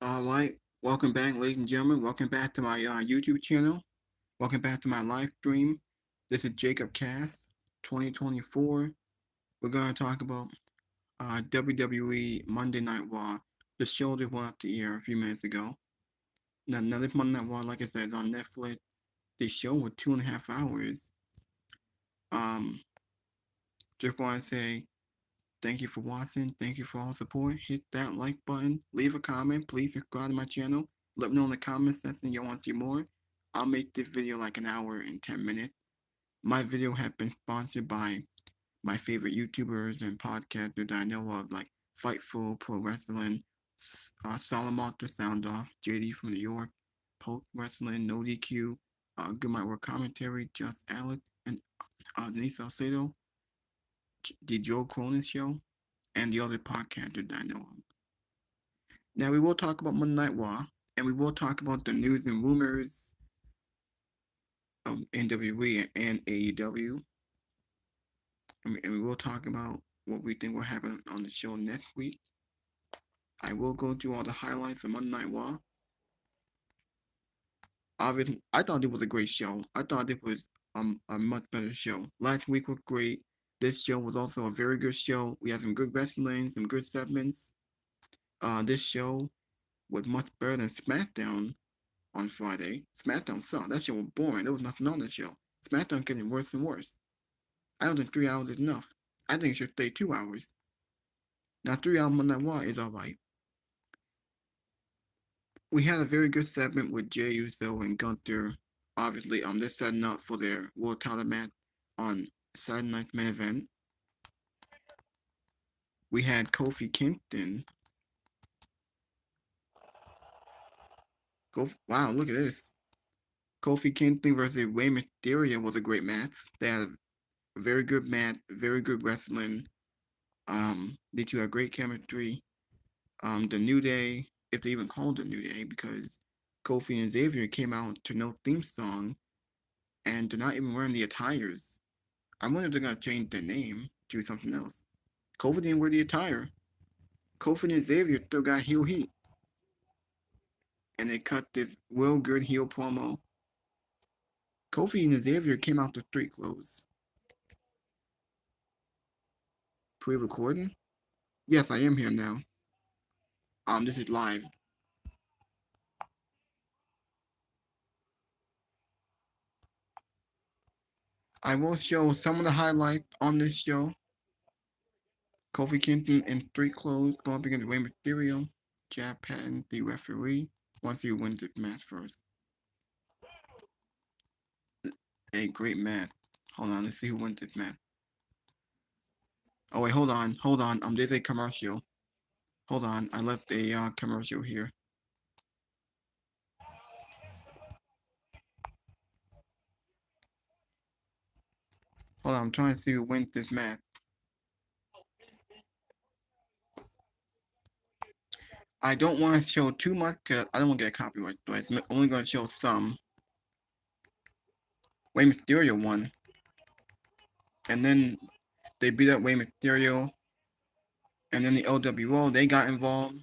All right, welcome back, ladies and gentlemen. Welcome back to my YouTube channel. Welcome back to my live stream. This is Jacob Cast 2024. We're going to talk about WWE Monday Night Raw. The show that went up the air a few minutes ago. Now this Monday Night Raw, like I said, is on Netflix. The show was 2.5 hours. Um, just want to say thank you for watching. Thank you for all the support. Hit that like button. Leave a comment. Please subscribe to my channel. Let me know in the comment section you want to see more. I'll make this video like an hour and 10 minutes. My video has been sponsored by my favorite YouTubers and podcasters that I know of, like Fightful, Pro Wrestling, Salamonster Sound Off, JD from New York, Poke Wrestling, No DQ, Good My Work Commentary, Just Alex, and Denise Salcedo, The Joe Cronin Show, and the other podcasters that I know of. Now, we will talk about Monday Night Raw, and we will talk about the news and rumors of NWE and AEW. And we will talk about what we think will happen on the show next week. I will go through all the highlights of Monday Night Raw. Obviously, I thought it was a great show. I thought it was a much better show. Last week was great. This show was also a very good show. We had some good wrestling, some good segments. This show was much better than SmackDown on Friday. SmackDown sucked. That show was boring. There was nothing on that show. SmackDown getting worse and worse. I don't think 3 hours is enough. I think it should stay 2 hours. Now 3 hours Monday Night Raw is alright. We had a very good segment with Jey Uso and Gunther. Obviously, they're setting up for their world title match on Saturday Night Main Event. We had Kofi Kingston. Wow, look at this. Kofi Kingston versus Rey Mysterio was a great match. They had a very good match, very good wrestling. They two had great chemistry. The New Day, if they even called it New Day, because Kofi and Xavier came out to no theme song, and they're not even wearing the attires. I wonder if they're gonna change their name to something else. Kofi didn't wear the attire. Kofi and Xavier still got heel heat, and they cut this real good heel promo. Kofi and Xavier came out to street clothes. Pre-recording? Yes, I am here now. This is live. I will show some of the highlights on this show. Kofi Kingston in street clothes going up against Rey Mysterio. Jack Patton, the referee. Want to see who wins this match first. A great match. Hold on, let's see who wins this match. Oh wait, hold on. There's a commercial. Hold on, I left a commercial here. Hold on, I'm trying to see who wins this match. I don't want to show too much because I don't want to get copyright, so I'm only going to show some. Rey Mysterio won. And then they beat up Rey Mysterio. And then the LWO, they got involved.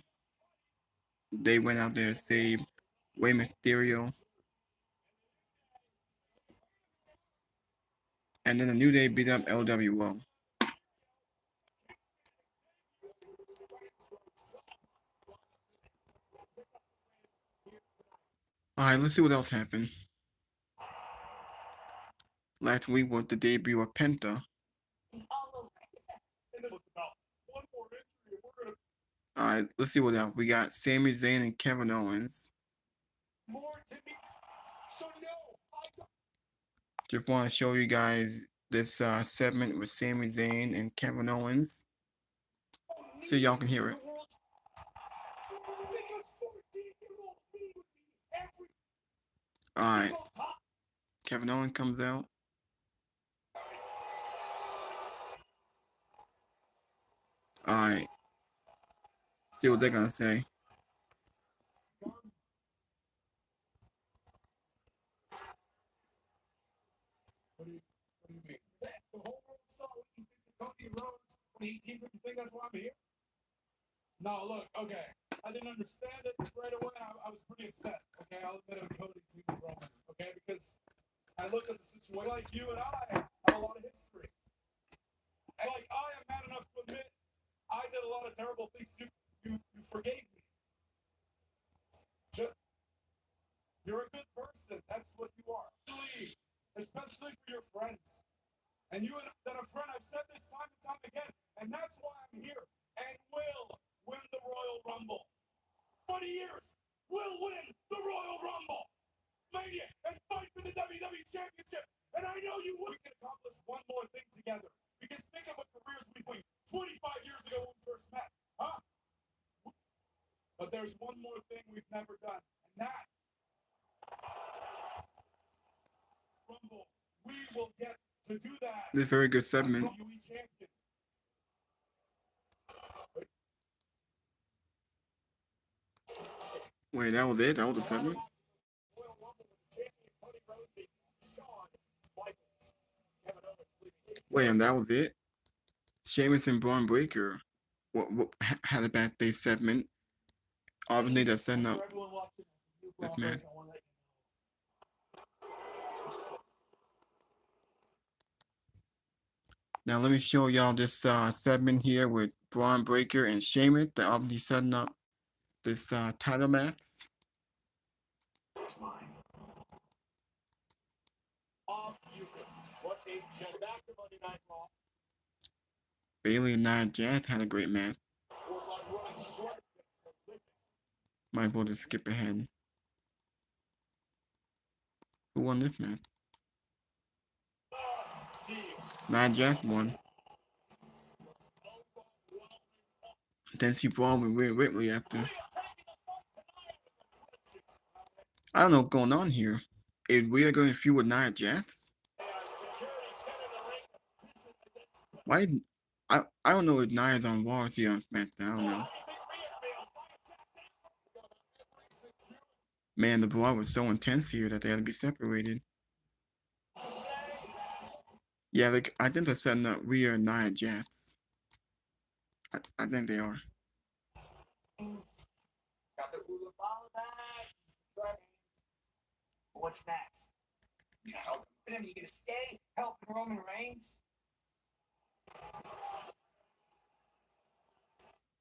They went out there to save Rey Mysterio. And then the New Day beat up LWO. Alright, let's see what else happened. Last week was the debut of Penta. Alright, let's see what else. We got Sami Zayn and Kevin Owens. Just want to show you guys this segment with Sami Zayn and Kevin Owens. So y'all can hear it. Alright. Kevin Owens comes out. Alright. See what they're gonna say. No, look, okay. I didn't understand it right away. I was pretty upset. Okay, I'll admit I'm coding to Roman. Okay, because I looked at the situation like you and I have a lot of history. And like I am mad enough to admit I did a lot of terrible things. You forgave me. You're a good person. That's what you are. Especially for your friends. And you and a friend, I've said this time and time again, and that's why I'm here and will win the Royal Rumble. 20 years, we'll win the Royal Rumble. Mania and fight for the WWE Championship. And I know you will. We can accomplish one more thing together. Because think of what careers we played 25 years ago when we first met. Huh? But there's one more thing we've never done. And that Rumble, we will get to do that. This is a very good segment. Wait, that was it? That was the segment? Wait, and that was it? Sheamus and Braun Breaker had a backstage segment. Obviously, they're setting up this match. Now, let me show y'all this segment here with Braun Breaker and Sheamus. They're obviously setting up this title match. Bailey and Nia Jax had a great match. Might as well just skip ahead. Who won this match? Nia Jax won. Then she brawled with Rhea Ripley after. I don't know what's going on here. Is Rhea going to feud with Nia Jax? Why? I don't know if Nia's on Raw or she on SmackDown. I don't know. Man, the brawl was so intense here that they had to be separated. Yeah, like I think they're setting up Rhea and Nia Jax. I think they are. What's next? You help him? You gonna stay helping Roman Reigns?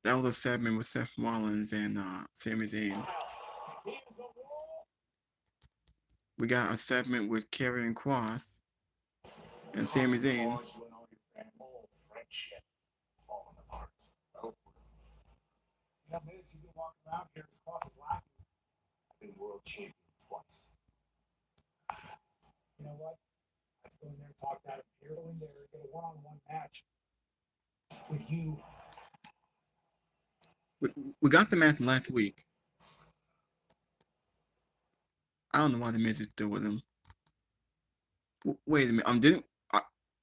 That was a segment with Seth Rollins and Sami Zayn. We got a segment with Karrion Kross and Sami Zayn. Yeah, man, he's been walking around here. His Kross is lacking. I've been world champion twice. You know what? Let's go in there and talk that up here. Go in there and get a one-on-one match with you. We got the match last week. I don't know why the Miz is still with him. Wait a minute.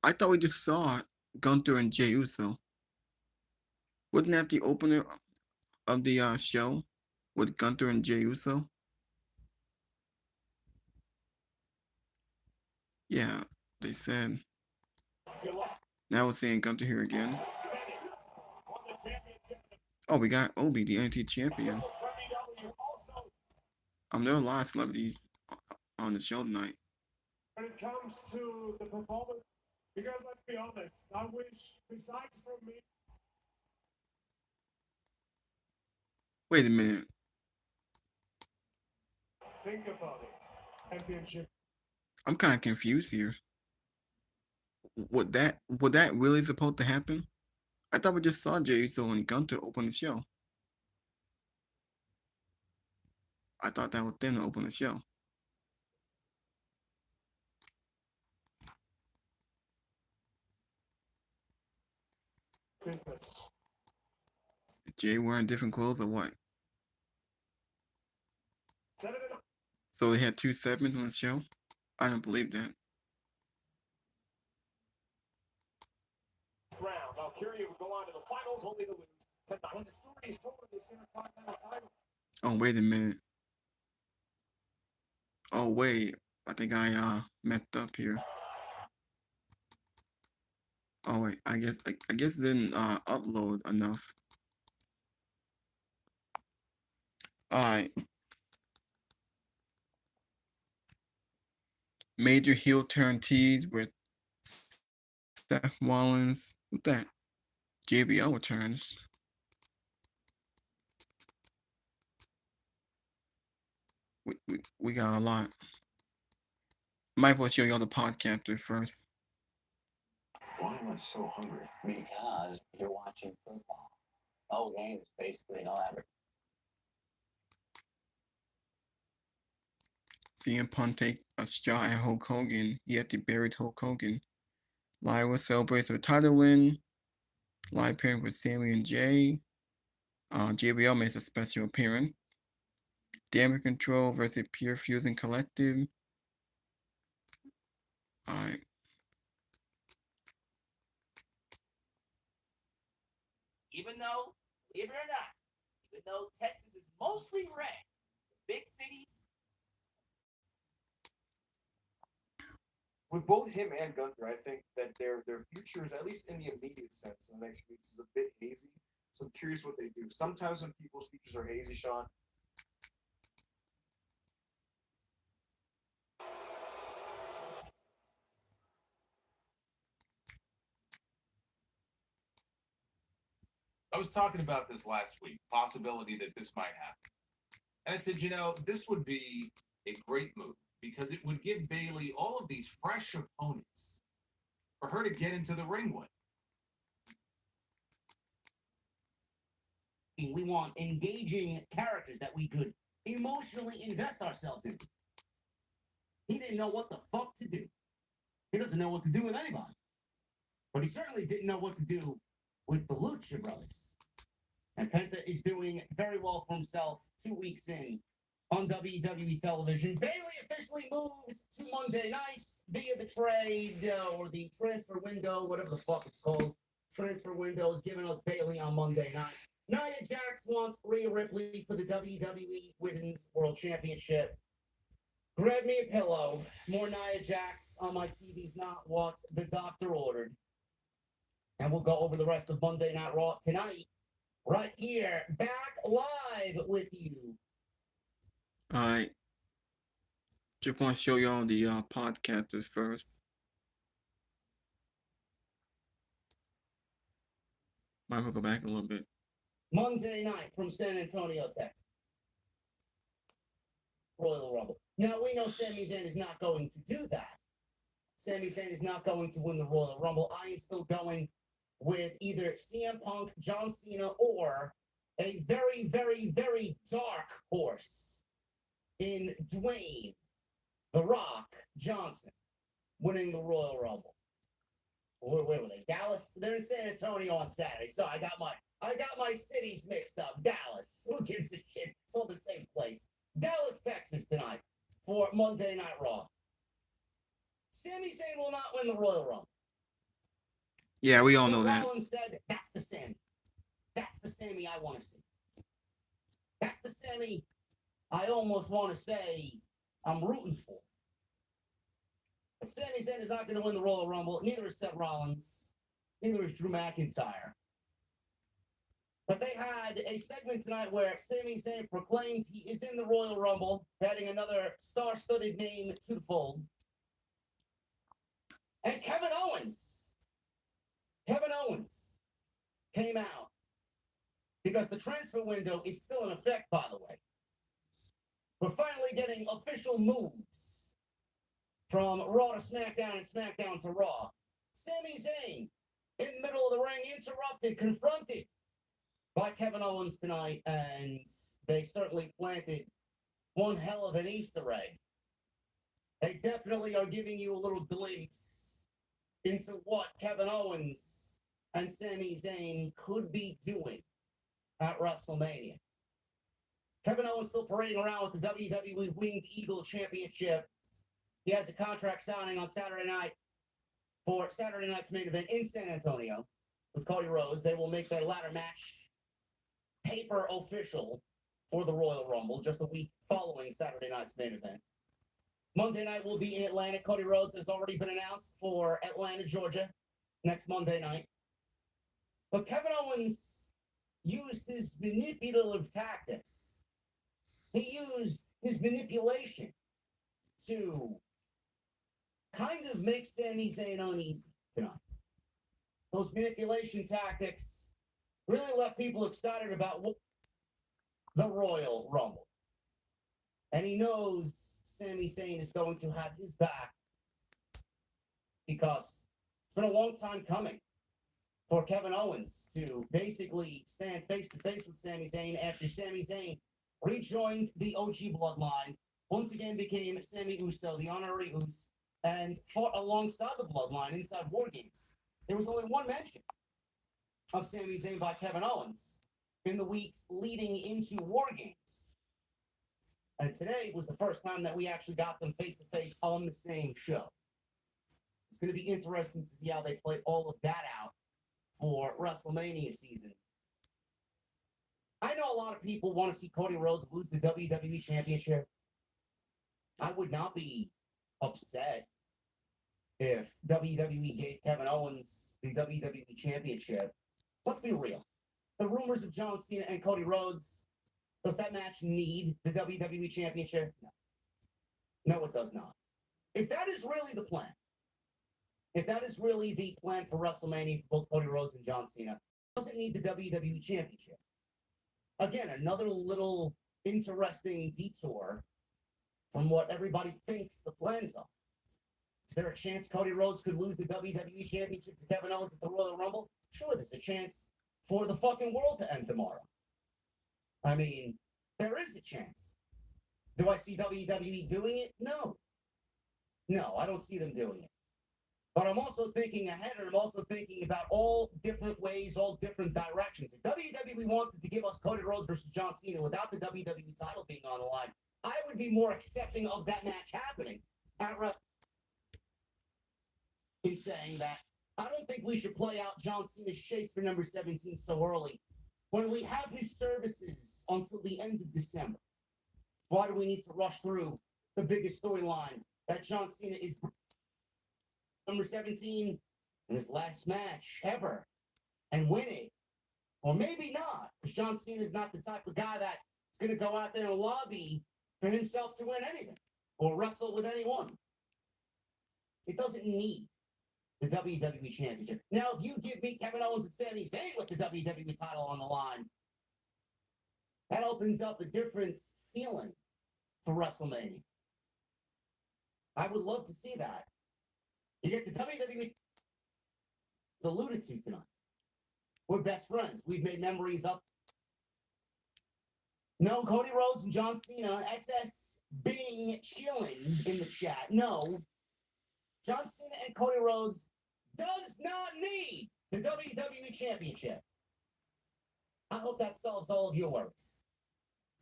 I thought we just saw Gunther and Jey Uso. Wasn't that the opener of the show with Gunther and Jey Uso? Yeah, they said. Now we're seeing Gunther here again. Oh, we got Obi, the NXT champion. There are a lot of celebrities on the show tonight. When it comes to the performance, because let's be honest, I wish, besides from me. Wait a minute. Think about it. Championship. I'm kind of confused here. Would that really supposed to happen? I thought we just saw Jey Uso and Gunther open the show. I thought that was them to open the show. Business. Jay wearing different clothes or what? So they had two segments on the show? I don't believe that. Round. Valkyria will go on to the finals, only to lose tonight. When the story is told of this Intercontinental title. Oh, wait a minute. Oh, wait. I think I messed up here. Oh, wait. I guess it didn't upload enough. Alright. Major heel turn tease with Seth Rollins. What that? JBL returns. We got a lot. Might as well show y'all the podcasters first. Why am I so hungry? Because you're watching football. The whole game is basically no average. CM Punk take a shot at Hulk Hogan. He had to bury Hulk Hogan. Lyra celebrates her title win. Live pairing with Sammy and Jay. JBL makes a special appearance. Damage Control versus Pure Fusion Collective. Alright. Even though, believe it or not, even though Texas is mostly red, the big cities. With both him and Gunther, I think that their futures, at least in the immediate sense, in the next weeks, is a bit hazy. So I'm curious what they do. Sometimes when people's futures are hazy, Sean. I was talking about this last week, possibility that this might happen. And I said, this would be a great move because it would give Bayley all of these fresh opponents for her to get into the ring with. We want engaging characters that we could emotionally invest ourselves into. He didn't know what the fuck to do. He doesn't know what to do with anybody. But he certainly didn't know what to do with the Lucha Brothers. And Penta is doing very well for himself 2 weeks in on WWE television. Bayley officially moves to Monday nights via the trade or the transfer window, whatever the fuck it's called. Transfer window is giving us Bayley on Monday night. Nia Jax wants Rhea Ripley for the WWE Women's World Championship. Grab me a pillow. More Nia Jax on my TV's not what the doctor ordered. And we'll go over the rest of Monday Night Raw tonight. Right here, back live with you. Alright. Just want to show y'all the podcasters first. Might as well go back a little bit. Monday night from San Antonio, Texas. Royal Rumble. Now, we know Sami Zayn is not going to do that. Sami Zayn is not going to win the Royal Rumble. I am still going with either CM Punk, John Cena, or a very, very, very dark horse in Dwayne The Rock Johnson winning the Royal Rumble. Where were they? Dallas? They're in San Antonio on Saturday. So I got my cities mixed up. Dallas. Who gives a shit? It's all the same place. Dallas, Texas tonight for Monday Night Raw. Sami Zayn will not win the Royal Rumble. Yeah, we all know that. Rollins said, that's the Sami. That's the Sami I want to see. That's the Sami I almost want to say I'm rooting for. But Sami Zayn is not going to win the Royal Rumble. Neither is Seth Rollins. Neither is Drew McIntyre. But they had a segment tonight where Sami Zayn proclaimed he is in the Royal Rumble, adding another star-studded name to the fold. And Kevin Owens came out because the transfer window is still in effect, by the way. We're finally getting official moves from Raw to SmackDown and SmackDown to Raw. Sami Zayn in the middle of the ring, interrupted, confronted by Kevin Owens tonight, and they certainly planted one hell of an Easter egg. They definitely are giving you a little glimpse into what Kevin Owens and Sami Zayn could be doing at WrestleMania. Kevin Owens still parading around with the WWE Winged Eagle Championship. He has a contract signing on Saturday night for Saturday night's main event in San Antonio with Cody Rhodes. They will make their ladder match paper official for the Royal Rumble just a week following Saturday night's main event. Monday night will be in Atlanta. Cody Rhodes has already been announced for Atlanta, Georgia, next Monday night. But Kevin Owens used his manipulative tactics he used his manipulation to kind of make Sami Zayn uneasy tonight. Those manipulation tactics really left people excited about the Royal Rumble. And he knows Sami Zayn is going to have his back because it's been a long time coming for Kevin Owens to basically stand face to face with Sami Zayn after Sami Zayn rejoined the OG bloodline, once again became Sami Uso, the honorary Uso, and fought alongside the bloodline inside War Games. There was only one mention of Sami Zayn by Kevin Owens in the weeks leading into War Games. And today was the first time that we actually got them face to face on the same show. It's going to be interesting to see how they play all of that out for WrestleMania season. I know a lot of people want to see Cody Rhodes lose the WWE Championship. I would not be upset if WWE gave Kevin Owens the WWE Championship. Let's be real. The rumors of John Cena and Cody Rhodes, does that match need the WWE Championship? No. No, it does not. If that is really the plan, if that is really the plan for WrestleMania for both Cody Rhodes and John Cena, doesn't need the WWE Championship. Again, another little interesting detour from what everybody thinks the plans are. Is there a chance Cody Rhodes could lose the WWE Championship to Kevin Owens at the Royal Rumble? Sure, there's a chance for the fucking world to end tomorrow. I mean, there is a chance. Do I see WWE doing it? No. No, I don't see them doing it. But I'm also thinking ahead, and I'm also thinking about all different ways, all different directions. If WWE wanted to give us Cody Rhodes versus John Cena without the WWE title being on the line, I would be more accepting of that match happening in saying that I don't think we should play out John Cena's chase for number 17 so early when we have his services until the end of December. Why do we need to rush through the biggest storyline that John Cena is number 17 in his last match ever and win it? Or maybe not, because John Cena is not the type of guy that's going to go out there and lobby for himself to win anything or wrestle with anyone. It doesn't need the WWE Championship. Now, if you give me Kevin Owens and Sami Zayn with the WWE title on the line, that opens up a different feeling for WrestleMania. I would love to see that. You get the WWE. It's alluded to tonight. We're best friends. We've made memories up. No, Cody Rhodes and John Cena, SS Bing chilling in the chat. No, John Cena and Cody Rhodes does not need the WWE Championship. I hope that solves all of your worries.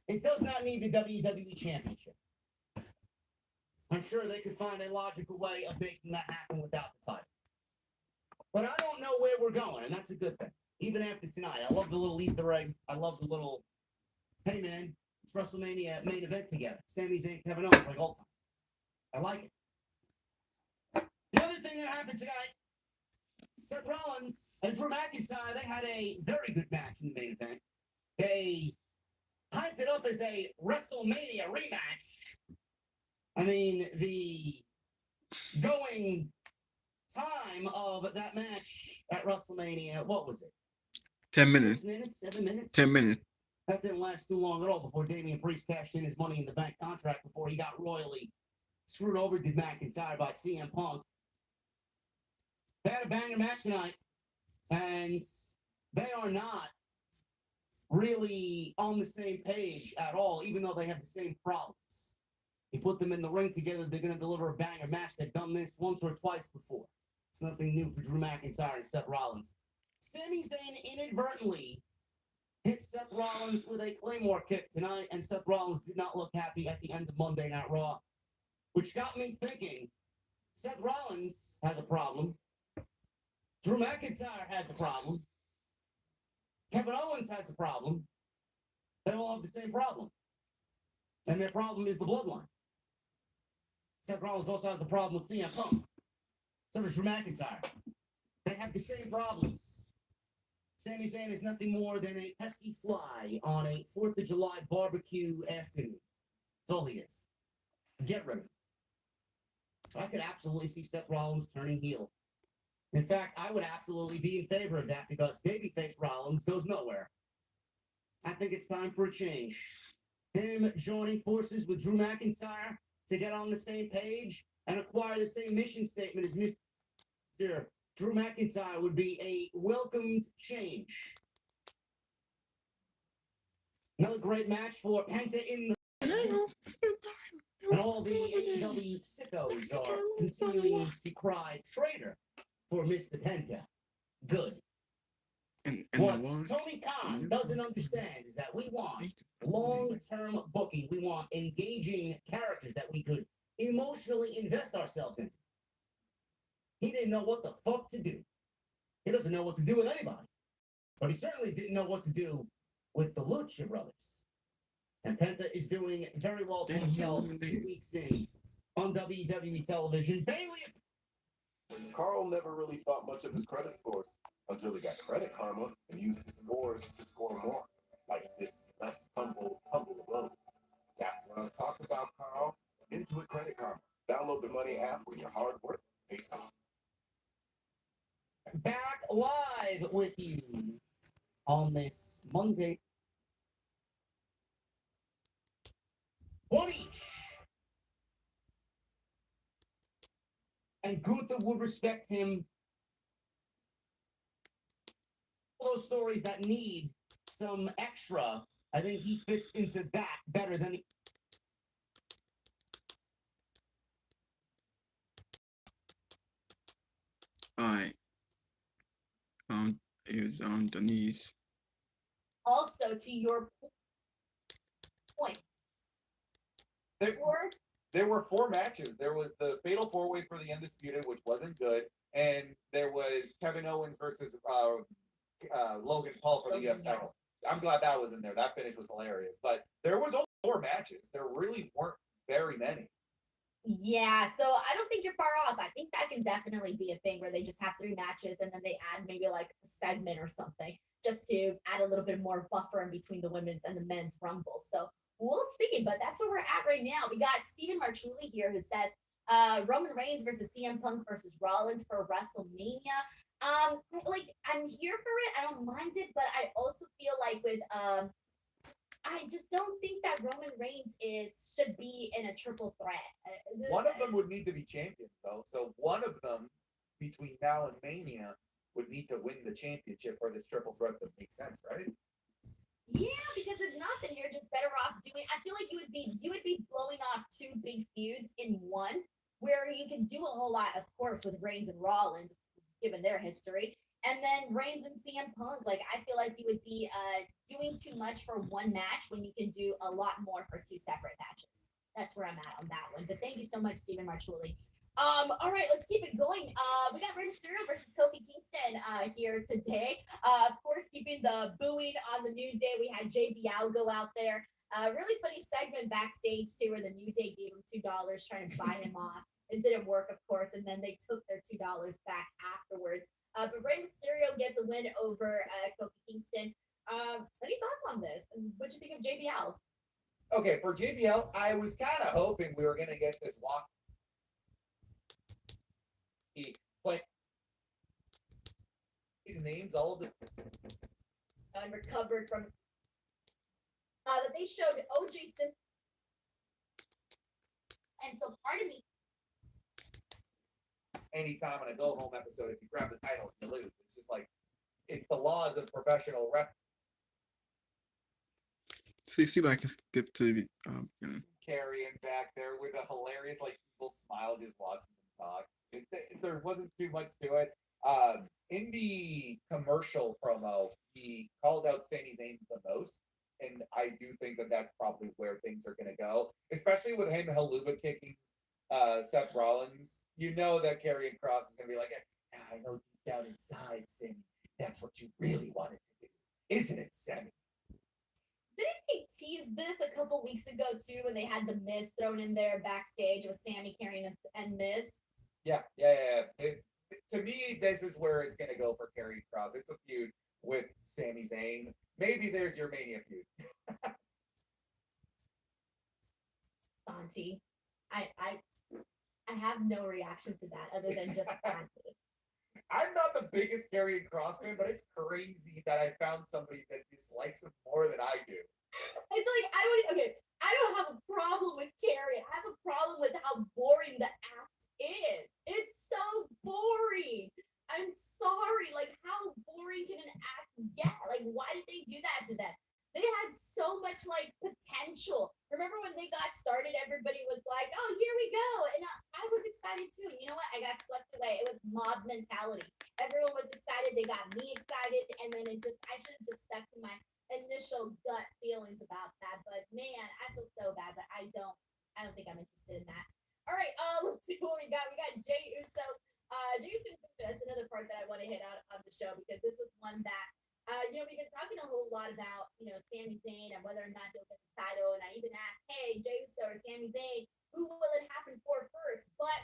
It does not need the WWE Championship. I'm sure they could find a logical way of making that happen without the title. But I don't know where we're going, and that's a good thing. Even after tonight, I love the little Easter egg. I love the little, hey man, it's WrestleMania main event together. Sami Zayn, Kevin Owens, like all time. I like it. The other thing that happened tonight, Seth Rollins and Drew McIntyre, they had a very good match in the main event. They hyped it up as a WrestleMania rematch. I mean, the going time of that match at WrestleMania, what was it? 10 minutes. 6 minutes? 7 minutes? 10 minutes. That didn't last too long at all before Damian Priest cashed in his Money in the Bank contract before he got royally screwed over, did McIntyre, by CM Punk. They had a banger match tonight, and they are not really on the same page at all, even though they have the same problems. You put them in the ring together, they're going to deliver a banger match. They've done this once or twice before. It's nothing new for Drew McIntyre and Seth Rollins. Sami Zayn inadvertently hit Seth Rollins with a Claymore kick tonight, and Seth Rollins did not look happy at the end of Monday Night Raw, which got me thinking, Seth Rollins has a problem. Drew McIntyre has a problem. Kevin Owens has a problem. They all have the same problem. And their problem is the bloodline. Seth Rollins also has a problem with CM Punk. So does Drew McIntyre. They have the same problems. Sami Zayn is nothing more than a pesky fly on a 4th of July barbecue afternoon. That's all he is. Get rid of him. I could absolutely see Seth Rollins turning heel. In fact, I would absolutely be in favor of that because babyface Rollins goes nowhere. I think it's time for a change. Him joining forces with Drew McIntyre to get on the same page and acquire the same mission statement as Mr. Drew McIntyre would be a welcomed change. Another great match for Penta in the... And all the AEW sickos are continuing to cry traitor for Mr. Penta. Good. And What Tony Khan doesn't understand is that we want long-term booking. We want engaging characters that we could emotionally invest ourselves into. He didn't know what the fuck to do. He doesn't know what to do with anybody. But he certainly didn't know what to do with the Lucha Brothers. And Penta is doing very well for himself 2 weeks in on WWE television. Bailey! Carl never really thought much of his credit scores until he got Credit Karma and used his scores to score more. Like this less humble abode. That's what I'm talking about, Carl. Intuit Credit Karma. Download the Money app where your hard work pays off. Back live with you on this Monday. One each. And Gunther would respect him. All those stories that need some extra, I think he fits into that better than he... Alright. Is Denise. Also, to your point, There were 4 matches. There was the Fatal 4-Way for the Undisputed, which wasn't good, and there was Kevin Owens versus Logan Paul for the US title. I'm glad that was in there. That finish was hilarious. But there was only 4 matches. There really weren't very many. yeah, so I don't think you're far off. I think that can definitely be a thing where they just have 3 matches and then they add maybe like a segment or something just to add a little bit more buffer in between the women's and the men's rumble. So we'll see, but that's where we're at right now. We got Stephen Marchuli here who says Roman Reigns versus CM Punk versus Rollins for WrestleMania. Like I'm here for it. I don't mind it, but I also feel like with I just don't think that Roman Reigns should be in a triple threat. One of them would need to be champions, though. So one of them, between now and Mania, would need to win the championship for this triple threat to make sense, right? Yeah, because if not, then you're just better off doing. I feel like you would be blowing off 2 big feuds in one, where you can do a whole lot, of course, with Reigns and Rollins, given their history. And then Reigns and CM Punk, like I feel like you would be doing too much for one match when you can do a lot more for 2 separate matches. That's where I'm at on that one. But thank you so much, Stephen Marchuli. All right, let's keep it going. We got Rey Mysterio versus Kofi Kingston here today. Of course, keeping the booing on the New Day. We had JBL go out there. Really funny segment backstage too, where the New Day gave him $2 trying to buy him off. It didn't work, of course, and then they took their $2 back afterwards. But Rey Mysterio gets a win over Kofi Kingston. Any thoughts on this? What do you think of JBL? Okay, for JBL, I was kind of hoping we were going to get this walk. Like his names, all of the Recovered from that they showed OJ Simpson, and so part of me. Anytime on a go home episode, if you grab the title and you lose, it's just like it's the laws of professional wrestling. See if I can skip to the Carrying back there with a hilarious, like, evil smile just watching them talk. There wasn't too much to it. In the commercial promo, he called out Sami Zayn the most, and I do think that that's probably where things are going to go, especially with him haluva kicking Seth Rollins. You know that Karrion Kross is going to be like, I know deep down inside, Sammy, that's what you really wanted to do, isn't it, Sammy? Didn't they tease this a couple weeks ago too when they had the Miz thrown in there backstage with Sammy, Karrion, and Miz? Yeah. To me, this is where it's going to go for Karrion Kross. It's a feud with Sami Zayn. Maybe there's your Mania feud. Santi, I have no reaction to that other than just fabulous. I'm not the biggest Karrion Kross fan, but it's crazy that I found somebody that dislikes him more than I do. It's like I don't have a problem with Carrie. I have a problem with how boring the act is. It's so boring. I'm sorry. Like, how boring can an act get? Like, why did they do that to them? They had so much like potential. Remember when they got started, everybody was like, "Oh, here we go," and I was excited too. And you know what? I got swept away. It was mob mentality. Everyone was excited. They got me excited, and then I should have just stuck to my initial gut feelings about that. But man, I feel so bad. But I don't think I'm interested in that. All right. Let's see what we got. We got Jey Uso. Jey Uso. That's another part that I want to hit out on the show because this was one that. We've been talking a whole lot about, Sami Zayn and whether or not he'll get the title. And I even asked, hey, Jey Uso or Sami Zayn, who will it happen for first? But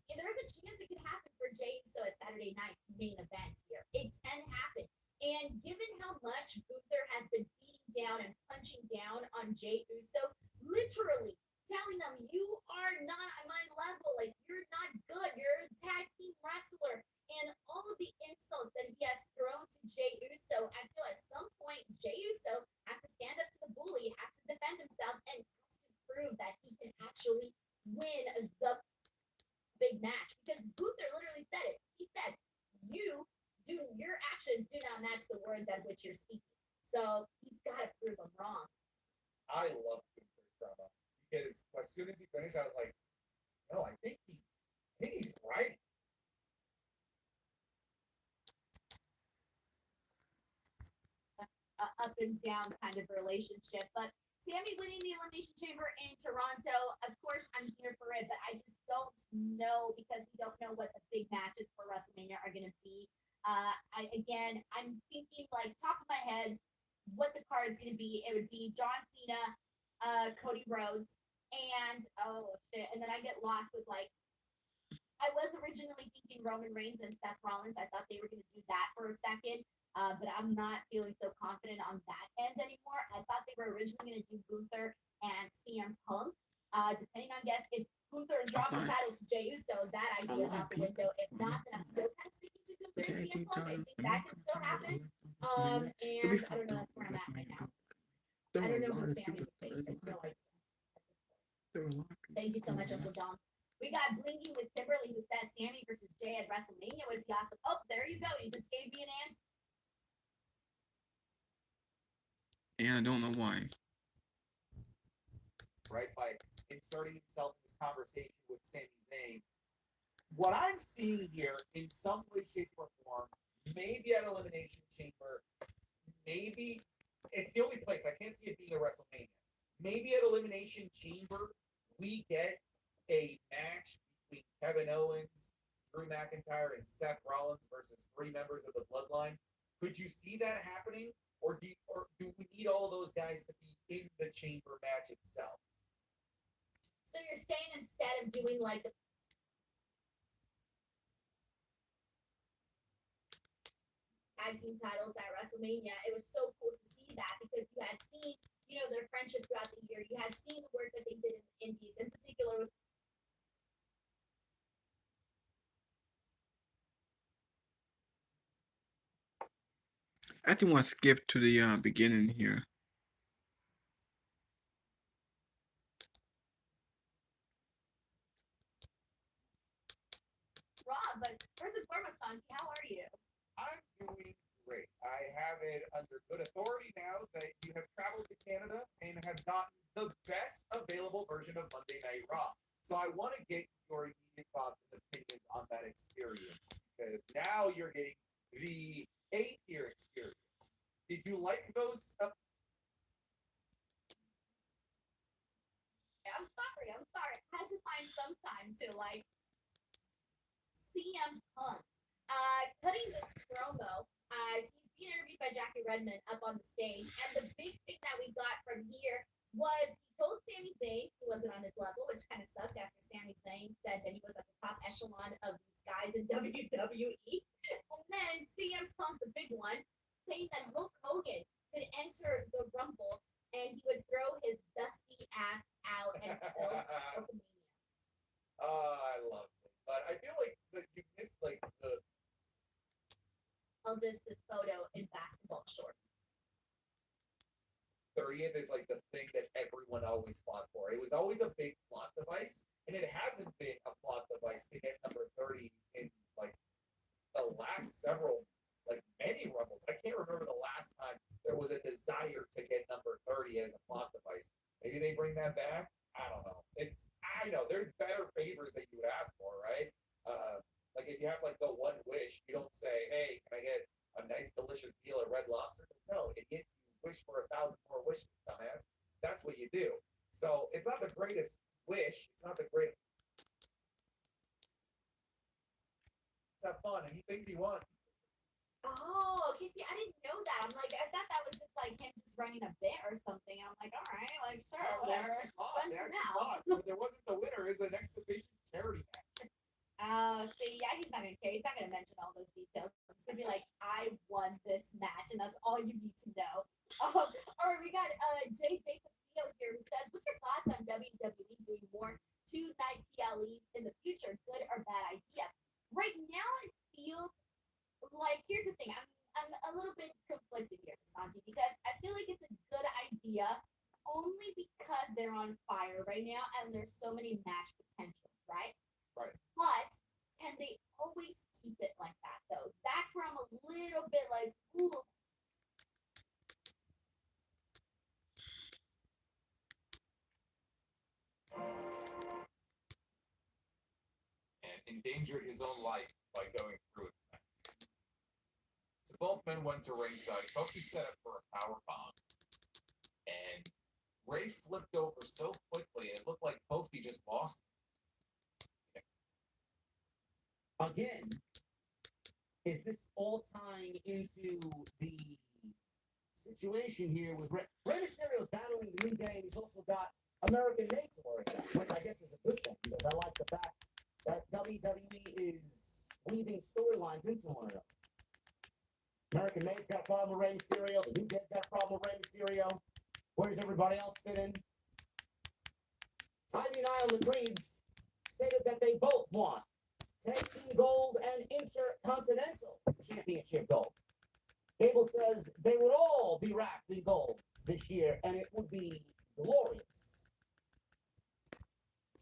there's a chance it could happen for Jey Uso at Saturday night's main event here. It can happen. And given how much Gunther has been beating down and punching down on Jey Uso, literally telling them, you are not at my level. Like, you're not good. You're a tag team wrestler. And all of the insults that he has thrown to Jey Uso, I feel at some point Jey Uso has to stand up to the bully, has to defend himself, and has to prove that he can actually win the big match. Because Gunther literally said it. He said, your actions do not match the words at which you're speaking. So he's got to prove them wrong. I love Gunther's drama because as soon as he finished, I was like, no, I think he's right. Up and down kind of relationship. But Sami winning the Elimination Chamber in Toronto, of course, I'm here for it, but I just don't know because we don't know what the big matches for WrestleMania are going to be. I'm thinking like top of my head, what the card's going to be. It would be John Cena, Cody Rhodes, and and then I get lost with like. I was originally thinking Roman Reigns and Seth Rollins. I thought they were going to do that for a second. But I'm not feeling so confident on that end anymore. I thought they were originally going to do Gunther and CM Punk. Depending on if Gunther drops the title to Jey Uso, that idea is out the window. If not, then I'm still kind of sticking to Gunther and CM Punk. I think that can still happen. And I don't know. That's where I'm at right now. I don't know who Sammy would face. I have no idea. Thank you so much, Uncle Don. We got Blingy with Kimberly who says Sammy versus Jey at WrestleMania would be awesome. Oh, there you go. You just gave me an answer. Yeah, I don't know why. Right, by inserting himself in this conversation with Sami Zayn. What I'm seeing here, in some way, shape, or form, maybe at Elimination Chamber, maybe it's the only place I can't see it being a WrestleMania. Maybe at Elimination Chamber, we get a match between Kevin Owens, Drew McIntyre, and Seth Rollins versus 3 members of the Bloodline. Could you see that happening? Or do we need all of those guys to be in the chamber match itself? So you're saying instead of doing like the tag team titles at WrestleMania, it was so cool to see that because you had seen, their friendship throughout the year. You had seen the work that they did in the Indies, in particular with I think want to skip to the beginning here. Rob, but first and foremost, Santi, how are you? I'm doing great. I have it under good authority now that you have traveled to Canada and have gotten the best available version of Monday Night Raw. So I want to get your immediate thoughts and opinions on that experience because now you're getting the A-tier experience. Did you like those? I'm sorry. I had to find some time to like CM Punk. Cutting this promo, he's being interviewed by Jackie Redmond up on the stage, and the big thing that we got from here was he told Sami Zayn he wasn't on his level, which kind of sucked after Sami Zayn said that he was at the top echelon of these guys in WWE. And then CM Punk, the big one, saying that Hulk Hogan could enter the Rumble and he would throw his dusty ass out and kill Hulkamania. I love it, but I feel like you missed like the This photo in basketball shorts. 30th is like the thing that everyone always fought for. It was always a big plot device, and it hasn't been a plot device to get number 30 in like the last several, like many Rumbles. I can't remember the last time there was a desire to get number 30 as a plot device. Maybe they bring that back. I don't know. I know there's better favors that you would ask for, right? Like if you have like the one wish, you don't say, "Hey, can I get a nice, delicious meal at Red Lobster?" No, you wish for 1,000 more wishes, dumbass. That's what you do. So it's not the greatest wish. It's not the greatest. Let's have fun, and he thinks he won. Oh, okay. See, I didn't know that. I'm like, I thought that was just like him just running a bit or something. I'm like, all right, like, sure, Oh, they whatever. actually fought. Fun They for actually now. fought. But there wasn't the winner. It was an exhibition charity match. See, yeah, he's not gonna care. He's not gonna mention all those details. He's gonna be like, I won this match, and that's all you need to know. All right, we got JJ Castillo here who says, what's your thoughts on WWE doing more two-night PLEs in the future? Good or bad idea? Right now, it feels like, here's the thing. I'm a little bit conflicted here, Santi, because I feel like it's a good idea only because they're on fire right now and there's so many match potentials, right? Right. But can they always keep it like that, though? That's where I'm a little bit like, ooh. And endangered his own life by going through it. So both men went to ringside. Kofi set up for a power bomb, and Ray flipped over so quickly, it looked like Kofi just lost. Again, is this all tying into the situation here with Rey Mysterio's battling the New Day, and he's also got American Made to worry about, which I guess is a good thing because I like the fact that WWE is weaving storylines into one another. American Made's got a problem with Rey Mysterio. The New Day's got a problem with Rey Mysterio. Where does everybody else fit in? Ivy and Isle of Creeds stated that they both want tag team gold and intercontinental championship gold. Gable says they would all be wrapped in gold this year, and it would be glorious.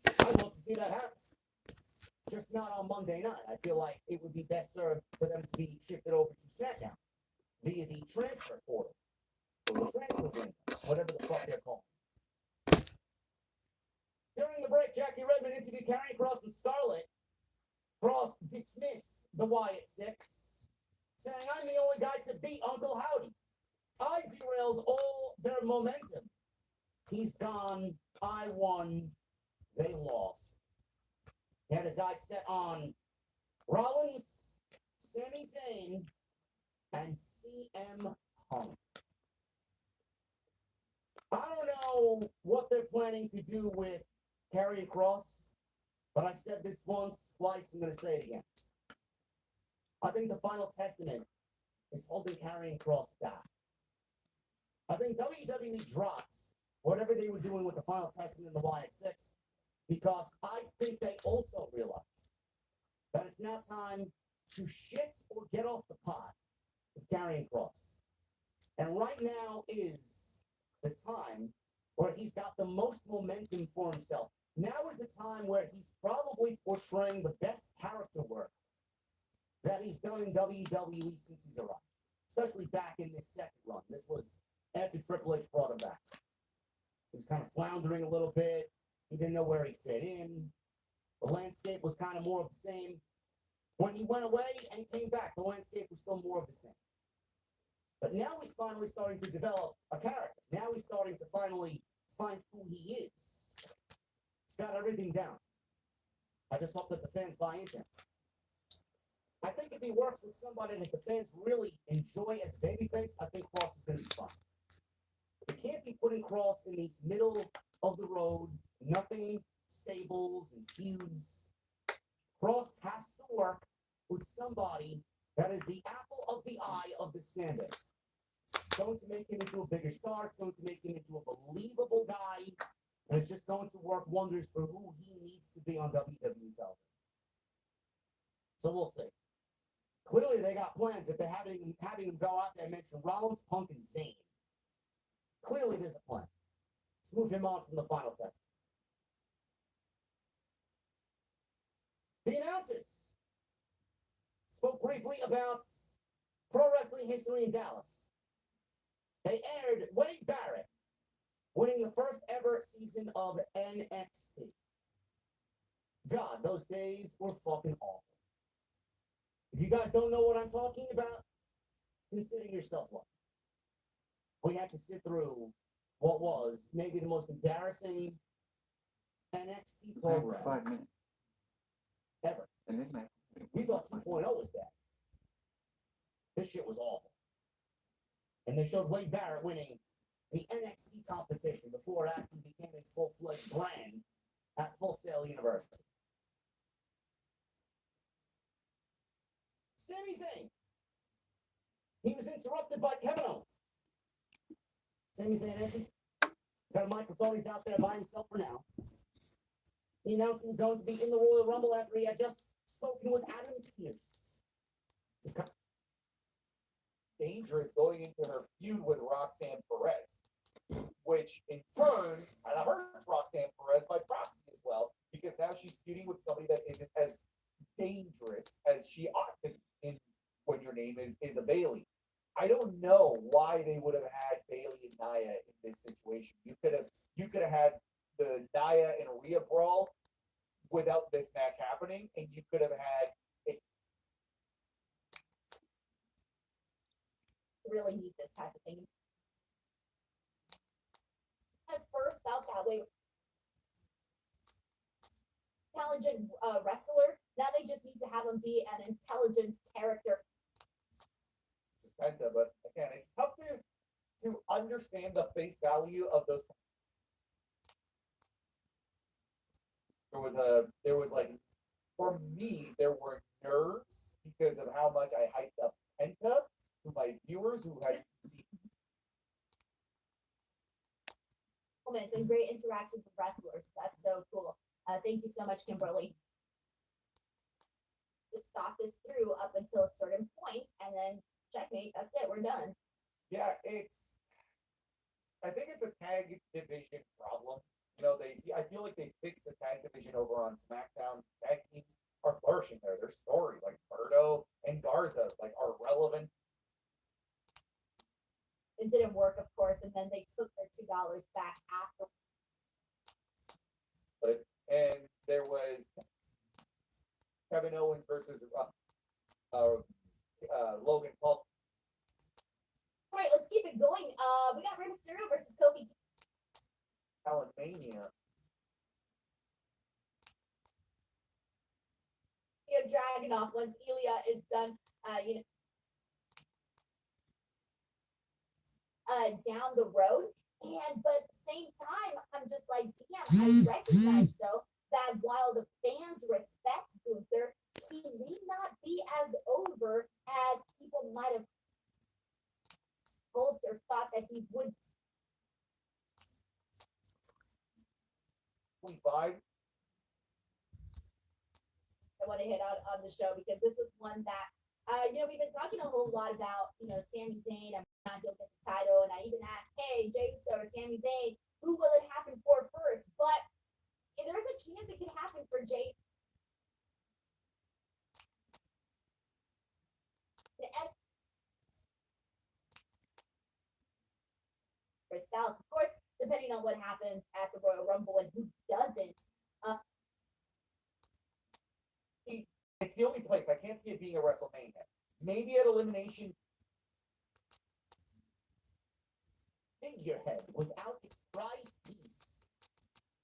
I'd love to see that happen. Just not on Monday night. I feel like it would be best served for them to be shifted over to SmackDown via the transfer portal or the transfer window, whatever the fuck they're called. During the break, Jackie Redmond interviewed Karrion Kross and Scarlett. Kross dismissed the Wyatt Six, saying, I'm the only guy to beat Uncle Howdy. I derailed all their momentum. He's gone. I won. They lost. He had his eyes set on Rollins, Sami Zayn, and CM Punk. I don't know what they're planning to do with Karrion Kross, but I said this once, twice, I'm going to say it again. I think the final testament is holding Karrion Kross back. I think WWE dropped whatever they were doing with the final testament in the Wyatt Six because I think they also realize that it's now time to shit or get off the pot with Karrion Kross. And right now is the time where he's got the most momentum for himself. Now is the time where he's probably portraying the best character work that he's done in WWE since he's arrived, especially back in this second run. This was after Triple H brought him back. He was kind of floundering a little bit. He didn't know where he fit in. The landscape was kind of more of the same. When he went away and came back, the landscape was still more of the same. But now he's finally starting to develop a character. Now he's starting to finally find who he is. He's got everything down. I just hope that the fans buy into him. I think if he works with somebody that the fans really enjoy as a babyface, I think Kross is going to be fine. You can't be putting Kross in these middle of the road, nothing stables and feuds. Kross has to work with somebody that is the apple of the eye of this fan base. It's going to make him into a bigger star. It's going to make him into a believable guy. And it's just going to work wonders for who he needs to be on WWE television. So we'll see. Clearly, they got plans if they're having him go out there and mention Rollins, Punk, and Zayn. Clearly, there's a plan. Let's move him on from the final text. The announcers spoke briefly about pro wrestling history in Dallas. They aired Wade Barrett winning the first ever season of NXT. God, those days were fucking awful. If you guys don't know what I'm talking about, consider yourself lucky. We had to sit through what was maybe the most embarrassing NXT program 5 minutes. ever. And then We thought 2.0 was that. This shit was awful. And they showed Wade Barrett winning the NXT competition before it actually became a full-fledged brand at Full Sail University. Sami Zayn. He was interrupted by Kevin Owens. Sami Zayn entered. Got a microphone. He's out there by himself for now. He announced he was going to be in the Royal Rumble after he had just spoken with Adam Pearce. Dangerous going into her feud with Roxanne Perez, which in turn kind of hurts Roxanne Perez by proxy as well, because now she's feuding with somebody that isn't as dangerous as she ought to be in when your name is a Bailey. I don't know why they would have had Bailey and Nia in this situation. You could have had the Nia and Rhea brawl without this match happening, and you could have had it. Really need this type of thing. At first felt that way. Intelligent wrestler. Now they just need to have him be an intelligent character. Penta, but again, it's tough to understand the face value of those. There was like, for me, there were nerves because of how much I hyped up Penta to my viewers who hadn't seen. Moments and great interactions with wrestlers. That's so cool. Thank you so much, Kimberly. Just thought this through up until a certain point, and then checkmate. That's it. We're done. Yeah, I think it's a tag division problem. You know, I feel like they fixed the tag division over on SmackDown. Tag teams are flourishing there. Their story, like Berto and Garza, like are relevant. It didn't work, of course, and then they took their $2 back after. And there was Kevin Owens versus Logan Paul. All right, let's keep it going. We got Rey Mysterio versus Kofi. Talon Mania. You're dragging off once Ilya is done. Down the road, but at the same time, I'm just like, damn. I recognize though that while the fans respect Gunther, he may not be as over as people might have hoped or thought that he would. 25. I want to hit on the show because this was one that we've been talking a whole lot about, Sami Zayn and not he'll get the title, and I even asked, hey, Jey Uso or Sami Zayn, who will it happen for first? But there's a chance it could happen for Jey. And for itself, of course, depending on what happens at the Royal Rumble and who doesn't. It's the only place I can't see it being a WrestleMania. Maybe at Elimination. Figurehead without its prize piece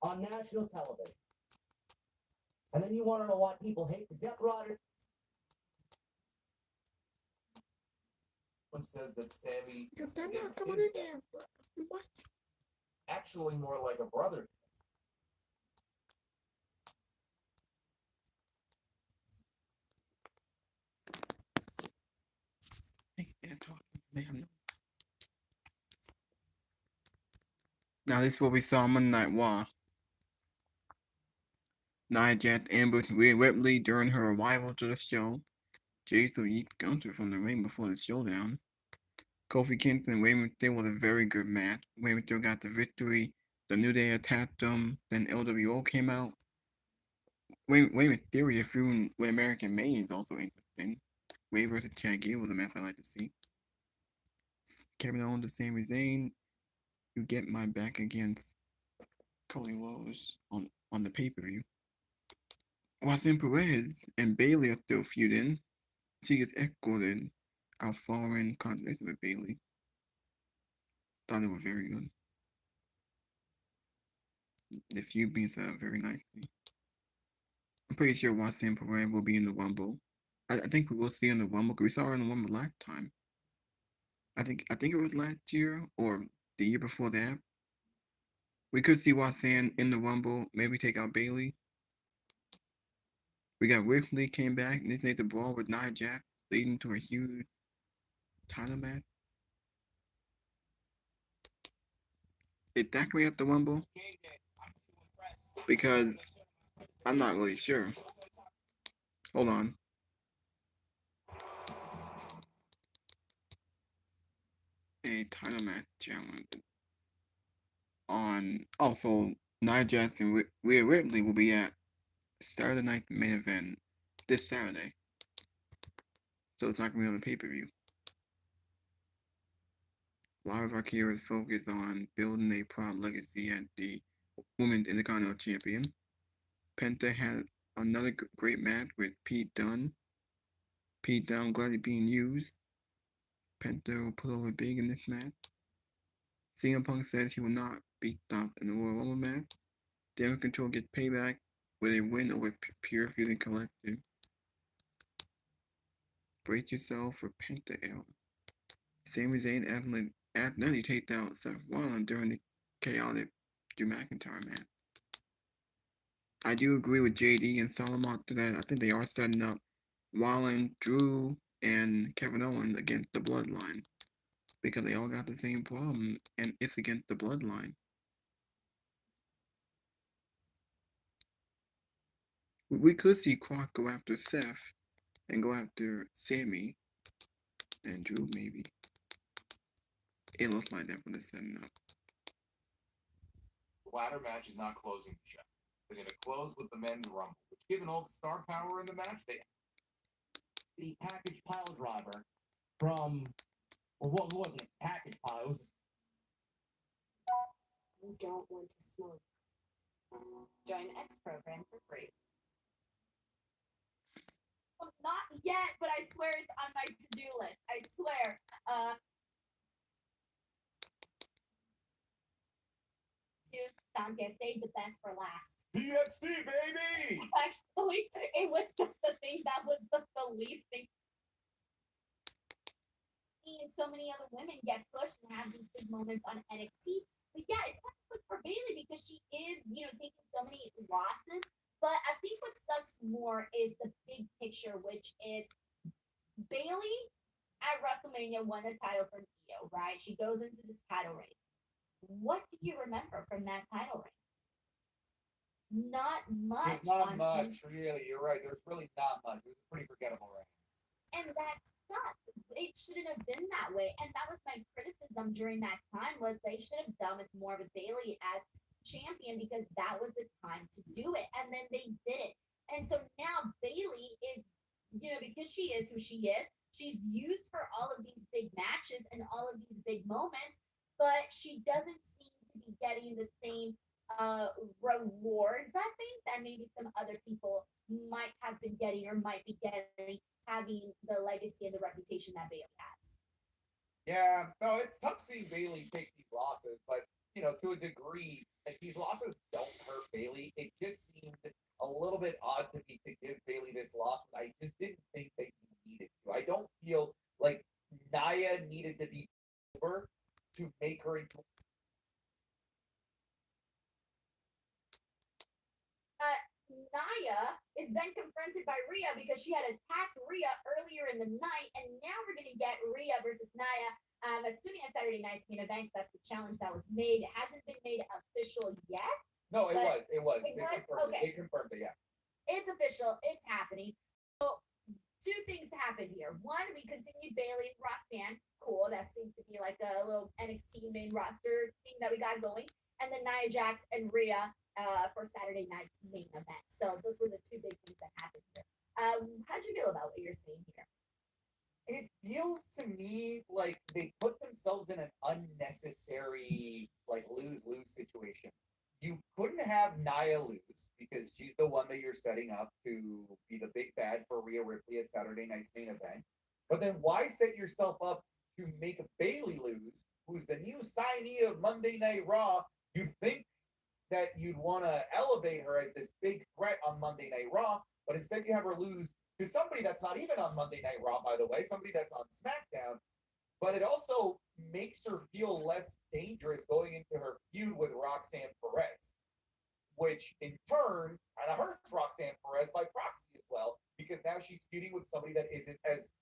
on national television. And then you want to know why people hate the Death Rider? One says that Sammy They're is not coming his in best friend. there. What? Actually more like a brother. They're talking. They have no. Now this is what we saw on Monday Night Raw. Nia Jax ambushed Rhea Ripley during her arrival to the show. Jay yeet Gunther from the ring before the showdown. Kofi Kingston and Rey Mysterio was a very good match. Rey Mysterio got the victory. The New Day attacked them. Then LWO came out. Rey Mysterio feuding with American Made is also interesting. Rey versus Chad Gable was a match I like to see. Kevin Owens and Sami Zayn. You get my back against Cody Rhodes on the pay-per-view. Roxanne Perez and Bayley are still feuding. She gets escorted out following conversation with Bayley. Thought it was very good. The feud being set up very nicely. I'm pretty sure Roxanne Perez will be in the Rumble. I think we will see her in the Rumble because we saw her in the Rumble last time. I think it was last year or the year before that. We could see Roxanne in the Rumble, maybe take out Bayley. We got Ripley came back, and this made the brawl with Nia Jax, leading to a huge title match. Did that create the Rumble? Because I'm not really sure. Hold on. A title match challenge on also Nia Jax and Rhea Ripley will be at Saturday Night Main Event this Saturday. So it's not gonna be on the pay-per-view. A lot of our keywords focus on building a proud legacy at the Women's Intercontinental Champion. Penta had another great match with Pete Dunne. Pete Dunne gladly being used. Penta will put over big in this match. CM Punk says he will not be stopped in the Royal Rumble match. Damage Control gets payback with a win over Pure Fusion Collective. Brace yourself for Penta L. Sami Zayn accidentally taped out Seth Rollins during the chaotic Drew McIntyre match. I do agree with JD and Solomon to that. I think they are setting up Rollins, Drew, and Kevin Owens against the Bloodline. Because they all got the same problem, and it's against the Bloodline. We could see Croc go after Seth and go after Sammy and Drew, maybe. It looks like that when they're setting up. The ladder match is not closing the show. They're going to close with the men's rumble, which, given all the star power in the match, the package pile driver from, or what wasn't it? Package pile. It was. You don't want to smoke. Join the X program for free. Well, not yet, but I swear it's on my to-do list. I swear. Santia, save the best for last. PFC, baby! Actually, it was just the thing that was the least thing. And so many other women get pushed and have these big moments on NXT. But yeah, it kind of looks for Bayley because she is, taking so many losses. But I think what sucks more is the big picture, which is Bayley at WrestleMania won the title from Io, right? She goes into this title reign. What do you remember from that title reign? Not much. There's not much, really. You're right. There's really not much. It was a pretty forgettable reign. And that sucks. It shouldn't have been that way. And that was my criticism during that time was they should have done with more of a Bayley as champion because that was the time to do it. And then they did it. And so now Bayley is, because she is who she is, she's used for all of these big matches and all of these big moments, but she doesn't seem to be getting the same rewards, I think, that maybe some other people might have been getting or might be getting, having the legacy and the reputation that Bayley has. Yeah, no, it's tough seeing Bayley take these losses, but to a degree, like these losses don't hurt Bayley. It just seemed a little bit odd to me to give Bayley this loss. I just didn't think that you needed to. I don't feel like Nia needed to be over to make her into. Nia is then confronted by Rhea because she had attacked Rhea earlier in the night, and now we're going to get Rhea versus Nia Assuming at Saturday night's main event, that's the challenge that was made. It hasn't been made official yet. No, it But was. It was. it They was? confirmed it. Okay. They confirmed it. Yeah. It's official. It's happening. So, two things happened here. One, we continued Bailey and Roxanne. Cool. That seems to be like a little NXT main roster thing that we got going. And then Nia Jax and Rhea for Saturday night's main event. So those were the two big things that happened here. How'd you feel about what you're seeing here? It feels to me like they put themselves in an unnecessary, like, lose-lose situation. You couldn't have Nia lose because she's the one that you're setting up to be the big bad for Rhea Ripley at Saturday night's main event. But then why set yourself up to make Bailey lose, who's the new signee of Monday Night Raw? You'd think that you'd want to elevate her as this big threat on Monday Night Raw, but instead you have her lose to somebody that's not even on Monday Night Raw, by the way, somebody that's on SmackDown. But it also makes her feel less dangerous going into her feud with Roxanne Perez, which in turn kind of hurts Roxanne Perez by proxy as well, because now she's feuding with somebody that isn't as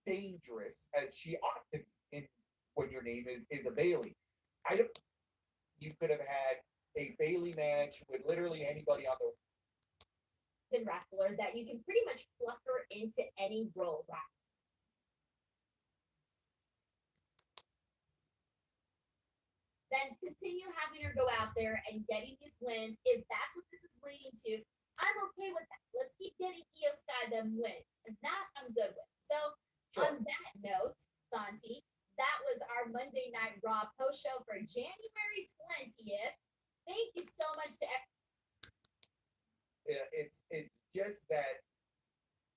dangerous as she ought to be when your name is a Bailey. You could have had a Bailey match with literally anybody on the Wrestler that you can pretty much pluck her into any role, right? Then continue having her go out there and getting these wins. If that's what this is leading to, I'm okay with that. Let's keep getting Io Sky them wins. And that I'm good with. So on that note, Santi, that was our Monday Night Raw post show for January 20th. Thank you so much to Yeah, it's just that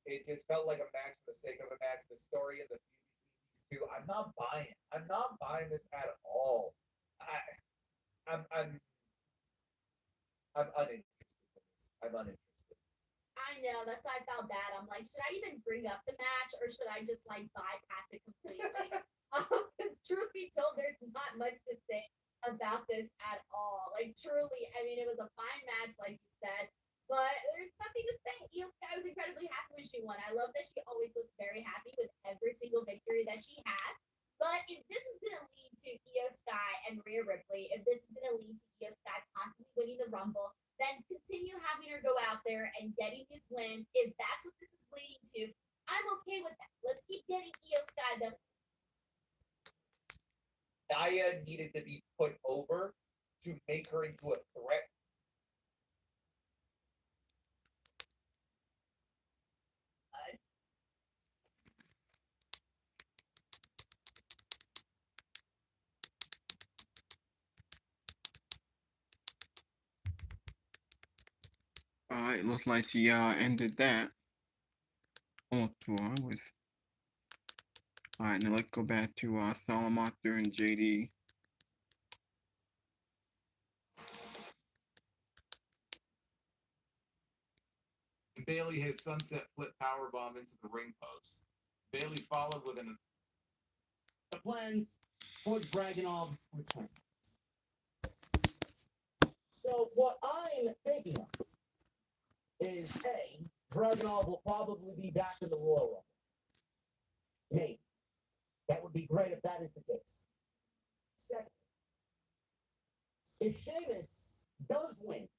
it just felt like a match for the sake of a match. The story and the feud between these two, I'm not buying. I'm not buying this at all. I'm uninterested in this. I'm uninterested. I know, that's why I felt bad. I'm like, should I even bring up the match or should I just like bypass it completely? Because truth be told, there's not much to say about this at all. Like truly, I mean, it was a fine match, like you said, but there's nothing to say. Io Sky was incredibly happy when she won. I love that she always looks very happy with every single victory that she had. But if this is going to lead to Io Sky and Rhea Ripley, if this is going to lead to Io Sky possibly winning the Rumble, then continue having her go out there and getting these wins. If that's what this is leading to, I'm okay with that. Let's keep getting Io Sky the Nia needed to be put over to make her into a threat. It looks like she ended that. Almost 2 hours. Alright, now let's go back to Salamonster and JD. Bailey has sunset flip powerbomb into the ring post. Bailey followed with The plans for Dragunov's return. So what I'm thinking of is Dragunov will probably be back in the Royal Rumble. Maybe. That would be great if that is the case. Second, if Sheamus does win,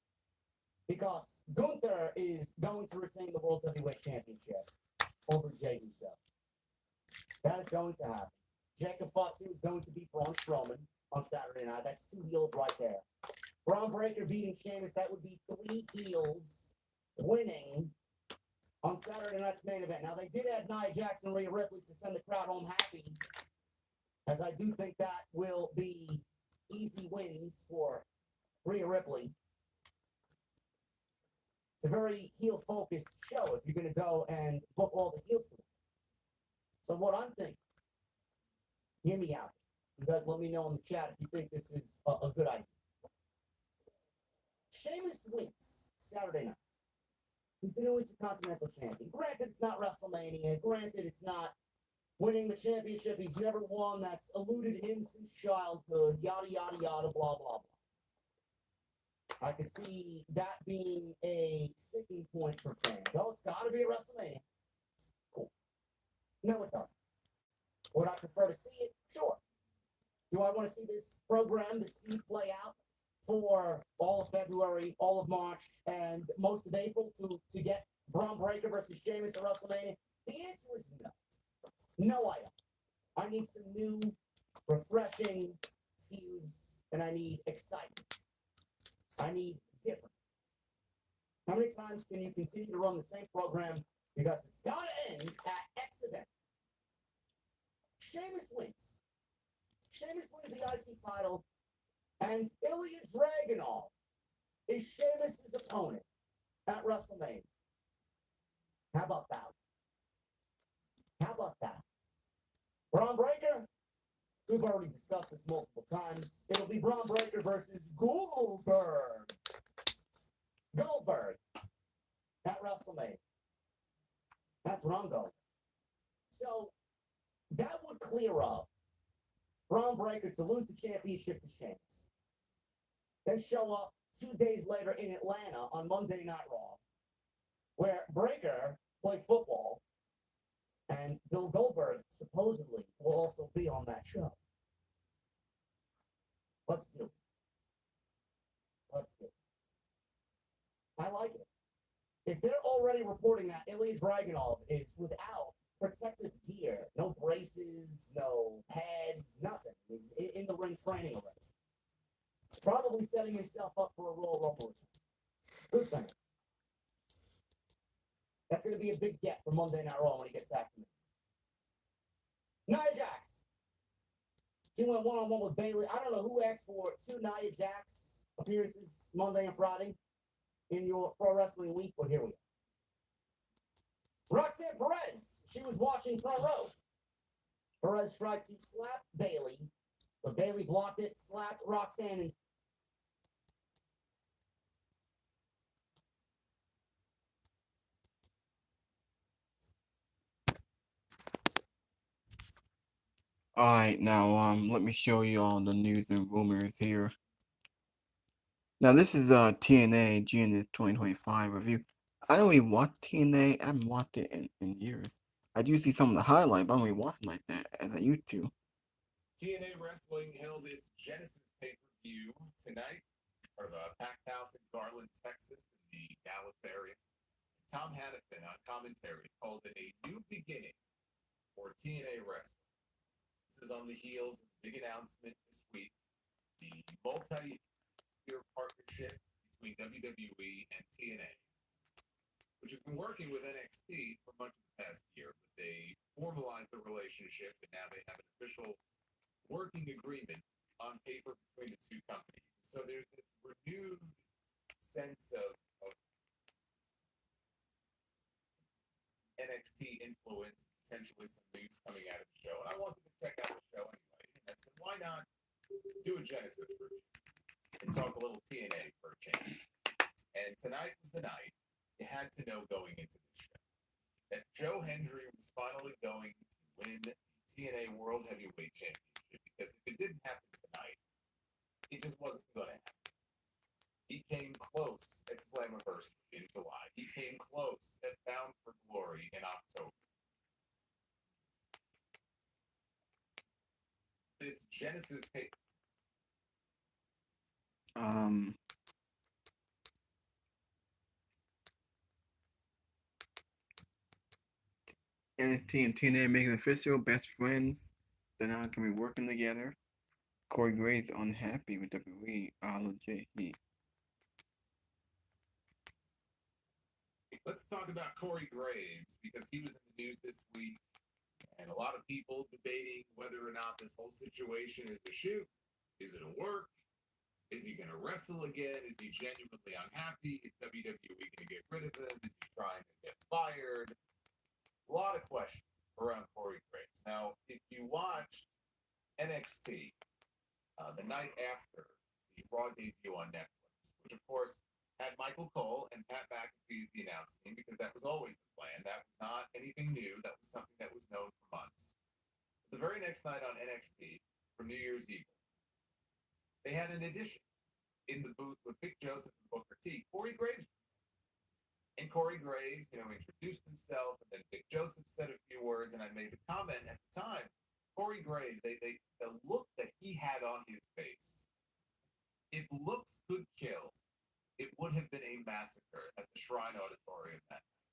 because Gunther is going to retain the World Heavyweight Championship over Jey Uso. That is going to happen. Jacob Fatu is going to beat Braun Strowman on Saturday night. That's 2 heels right there. Braun Breaker beating Sheamus, that would be 3 heels winning on Saturday night's main event. Now, they did add Nia Jax and Rhea Ripley to send the crowd home happy, as I do think that will be easy wins for Rhea Ripley. It's a very heel-focused show if you're going to go and book all the heels to win. So what I'm thinking, hear me out. You guys let me know in the chat if you think this is a good idea. Sheamus wins Saturday night. He's the new Intercontinental Champion. Granted, it's not WrestleMania. Granted, it's not winning the championship he's never won. That's eluded him since childhood. Yada, yada, yada, blah, blah, blah. I could see that being a sticking point for fans. Oh, it's got to be a WrestleMania. Cool. No, it doesn't. Would I prefer to see it? Sure. Do I want to see this program, this feud play out for all of February, all of March, and most of April to get Braun Breaker versus Sheamus at WrestleMania? The answer is no. No, I don't. I need some new, refreshing feuds, and I need excitement. I need different. How many times can you continue to run the same program? Because it's got to end at X event. Sheamus wins. Sheamus wins the IC title, and Ilya Dragunov is Sheamus' opponent at WrestleMania. How about that? How about that? Braun Breaker? We've already discussed this multiple times. It'll be Braun Breaker versus Goldberg. Goldberg at WrestleMania. That's where I'm going. So that would clear up Braun Breaker to lose the championship to Sheamus. Then show up 2 days later in Atlanta on Monday Night Raw, where Breaker played football, and Bill Goldberg supposedly will also be on that show. Let's do it. Let's do it. I like it. If they're already reporting that Ilya Dragunov is without protective gear, no braces, no pads, nothing, he's in the ring training already. He's probably setting himself up for a Royal Rumble. Good thing. That's going to be a big get for Monday Night Raw when he gets back to me. Nia Jax. She went one-on-one with Bayley. I don't know who asked for 2 Nia Jax appearances Monday and Friday in your Pro Wrestling Week, but here we go. Roxanne Perez. She was watching front row. Perez tried to slap Bayley, but Bayley blocked it, slapped Roxanne, and Alright, now let me show you all the news and rumors here. Now this is TNA June 2025 review. I don't really watch TNA. I haven't watched it in years. I do see some of the highlights, but I don't really watch it like that as I used to. TNA Wrestling held its Genesis pay-per-view tonight, part of a packed house in Garland, Texas, in the Dallas area. Tom Hannafin on commentary called it a new beginning for TNA Wrestling. This is on the heels of the big announcement this week, the multi-year partnership between WWE and TNA, which has been working with NXT for much of the past year, but they formalized the relationship, and now they have an official working agreement on paper between the two companies. So there's this renewed sense of NXT influence, potentially some news coming out of the show. And I wanted to check out the show anyway. And I said, why not do a Genesis review and talk a little TNA for a change? And tonight was the night you had to know going into this show that Joe Hendry was finally going to win the TNA World Heavyweight Championship, because if it didn't happen tonight, it just wasn't going to happen. He came close at Slammiversary in July. He came close at Bound for Glory in October. It's Genesis pay. NXT and TNA making official best friends. They're not gonna be working together. Corey Graves unhappy with WWE. Legit heat. Let's talk about Corey Graves, because he was in the news this week, and a lot of people debating whether or not this whole situation is a shoot. Is it a work? Is he going to wrestle again? Is he genuinely unhappy? Is WWE going to get rid of him? Is he trying to get fired? A lot of questions around Corey Graves. Now, if you watched NXT the night after the Raw debut on Netflix, which of course had Michael Cole and Pat McAfee as the announce team, because that was always the plan. That was not anything new. That was something that was known for months. The very next night on NXT, for New Year's Eve, they had an addition in the booth with Vic Joseph and Booker T. Corey Graves. And Corey Graves, introduced himself, and then Vic Joseph said a few words, and I made the comment at the time, Corey Graves, the look that he had on his face, if looks could kill, it would have been a massacre at the Shrine Auditorium that night.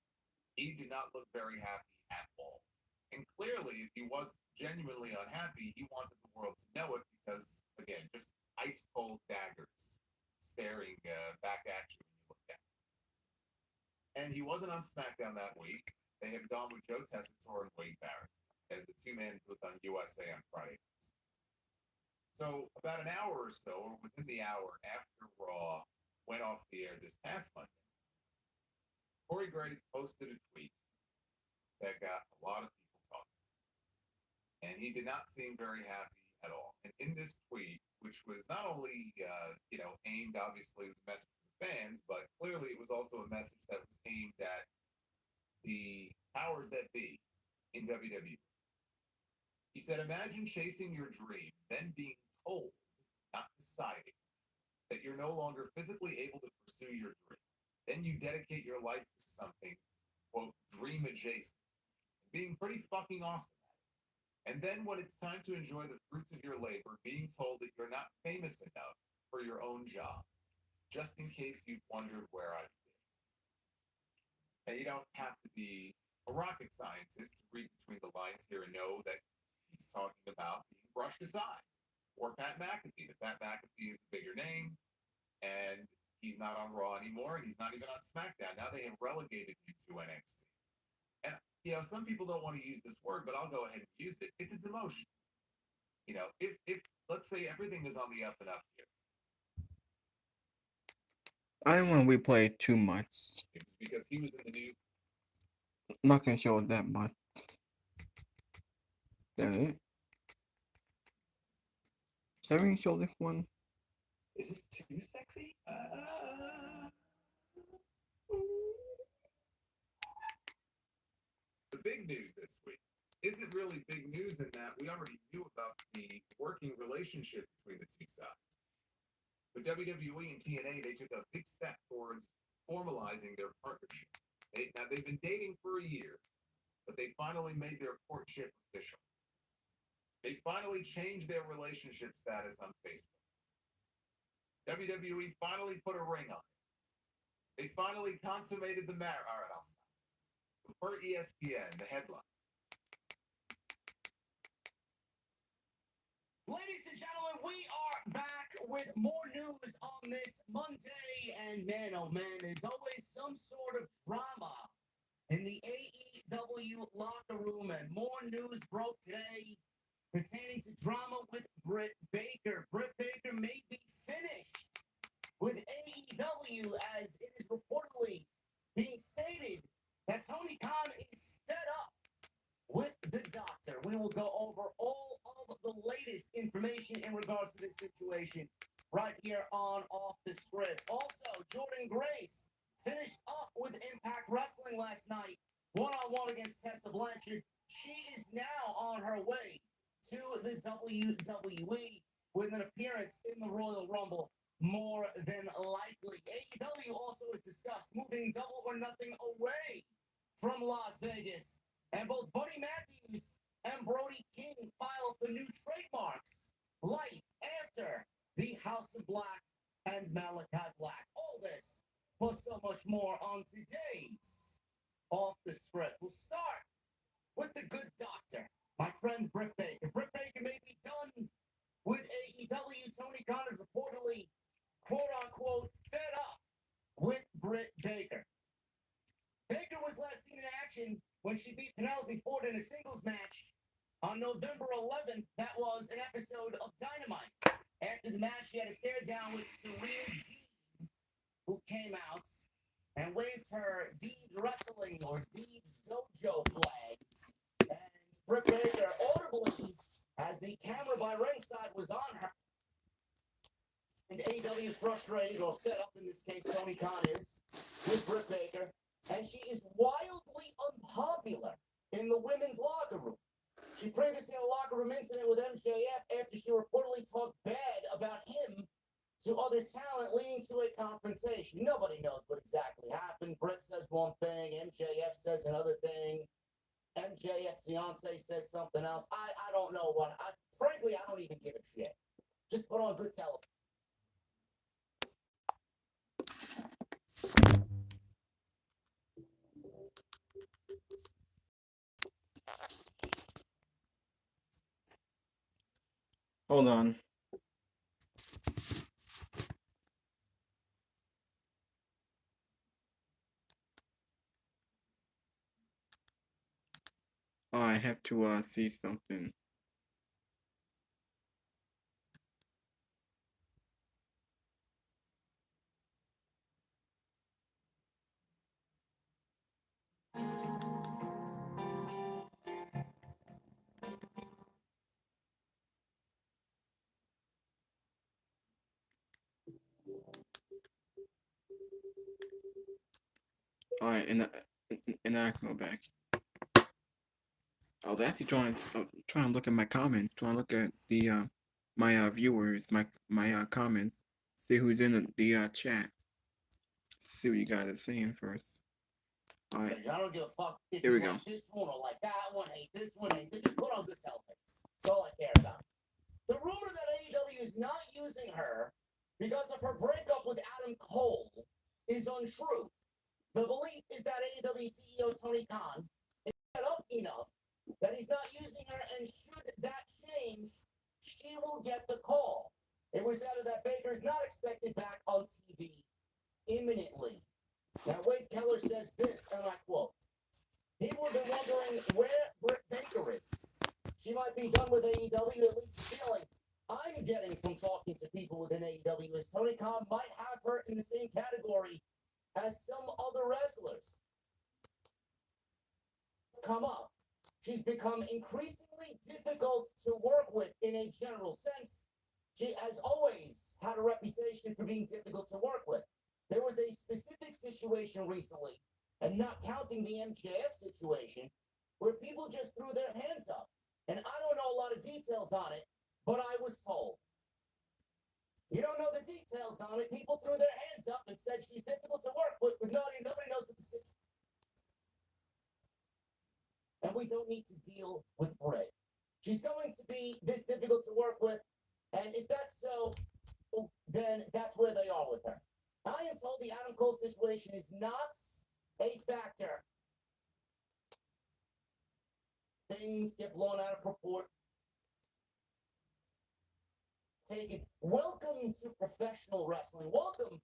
He did not look very happy at all. And clearly, if he was genuinely unhappy, he wanted the world to know it because, again, just ice cold daggers staring back at you when you look down. And he wasn't on SmackDown that week. They had gone with Joe Tessitore and Wade Barrett as the two-man booth on USA on Friday nights. So about an hour or so, or within the hour after Raw went off the air this past Monday, Corey Graves posted a tweet that got a lot of people talking. And he did not seem very happy at all. And in this tweet, which was not only, aimed, obviously, it was a message to the fans, but clearly it was also a message that was aimed at the powers that be in WWE. He said, imagine chasing your dream, then being told, not deciding, that you're no longer physically able to pursue your dream. Then you dedicate your life to something, quote, dream adjacent, being pretty fucking awesome at it. And then when it's time to enjoy the fruits of your labor, being told that you're not famous enough for your own job, just in case you've wondered where I've been. And you don't have to be a rocket scientist to read between the lines here and know that he's talking about being brushed aside. Or Pat McAfee. The Pat McAfee is the bigger name, and he's not on Raw anymore, and he's not even on SmackDown. Now they have relegated him to NXT. And, some people don't want to use this word, but I'll go ahead and use it. It's emotion. If let's say everything is on the up and up here. I don't want to replay too much. It's because he was in the news. I'm not going to show it that much. That it? Is everything show this one? Is this too sexy? The big news this week isn't really big news in that we already knew about the working relationship between the two sides. But WWE and TNA, they took a big step towards formalizing their partnership. They've been dating for a year, but they finally made their courtship official. They finally changed their relationship status on Facebook. WWE finally put a ring on it. They finally consummated the marriage. All right, I'll stop. Per ESPN, the headline. Ladies and gentlemen, we are back with more news on this Monday. And man, oh man, there's always some sort of drama in the AEW locker room. And more news broke today pertaining to drama with Britt Baker. Britt Baker may be finished with AEW as it is reportedly being stated that Tony Khan is fed up with the doctor. We will go over all of the latest information in regards to this situation right here on Off the Script. Also, Jordan Grace finished up with Impact Wrestling last night, one-on-one against Tessa Blanchard. She is now on her way to the WWE with an appearance in the Royal Rumble, more than likely. AEW also has discussed moving Double or Nothing away from Las Vegas. And both Buddy Matthews and Brody King filed for new trademarks life after the House of Black and Malachi Black. All this plus so much more on today's Off the Script. We'll start with the good doctor, my friend Britt Baker. Britt Baker may be done with AEW. Tony Khan is reportedly, quote-unquote, fed up with Britt Baker. Baker was last seen in action when she beat Penelope Ford in a singles match on November 11th. That was an episode of Dynamite. After the match, she had a stare down with Serena Deeb, who came out and waved her Deeb's Wrestling or Deeb's Dojo flag. And Britt Baker audibly, as the camera by ringside was on her, and AEW is frustrated or fed up in this case, Tony Khan is, with Britt Baker. And she is wildly unpopular in the women's locker room. She previously had a locker room incident with MJF after she reportedly talked bad about him to other talent, leading to a confrontation. Nobody knows what exactly happened. Britt says one thing, MJF says another thing. MJF's fiance says something else. I don't know what. Frankly, I don't even give a shit. Just put on good television. Hold on. Oh, I have to see something. All right, and I can go back. I was actually trying to look at my comments, trying to look at the my viewers, my comments, see who's in the chat. See what you guys are saying first. All right, I don't give a fuck if here we you go. like this one or like that one. Hate this one. Hate this. Just put on good television. That's all I care about. The rumor that AEW is not using her because of her breakup with Adam Cole is untrue. The belief is that AEW CEO Tony Khan is fed up enough that he's not using her, and should that change, she will get the call. It was added that Baker's not expected back on TV imminently. Now, Wade Keller says this, and I quote, "People have been wondering where Britt Baker is. She might be done with AEW, at least the feeling I'm getting from talking to people within AEW is Tony Khan might have her in the same category as some other wrestlers come up. She's become increasingly difficult to work with in a general sense. She has always had a reputation for being difficult to work with. There was a specific situation recently, and not counting the MJF situation, where people just threw their hands up. And I don't know a lot of details on it, but I was told. You don't know the details on it. People threw their hands up and said she's difficult to work with, but nobody knows the decision. And we don't need to deal with Britt. She's going to be this difficult to work with, and if that's so, then that's where they are with her. I am told the Adam Cole situation is not a factor. Things get blown out of proportion. Take it. Welcome to professional wrestling. Welcome.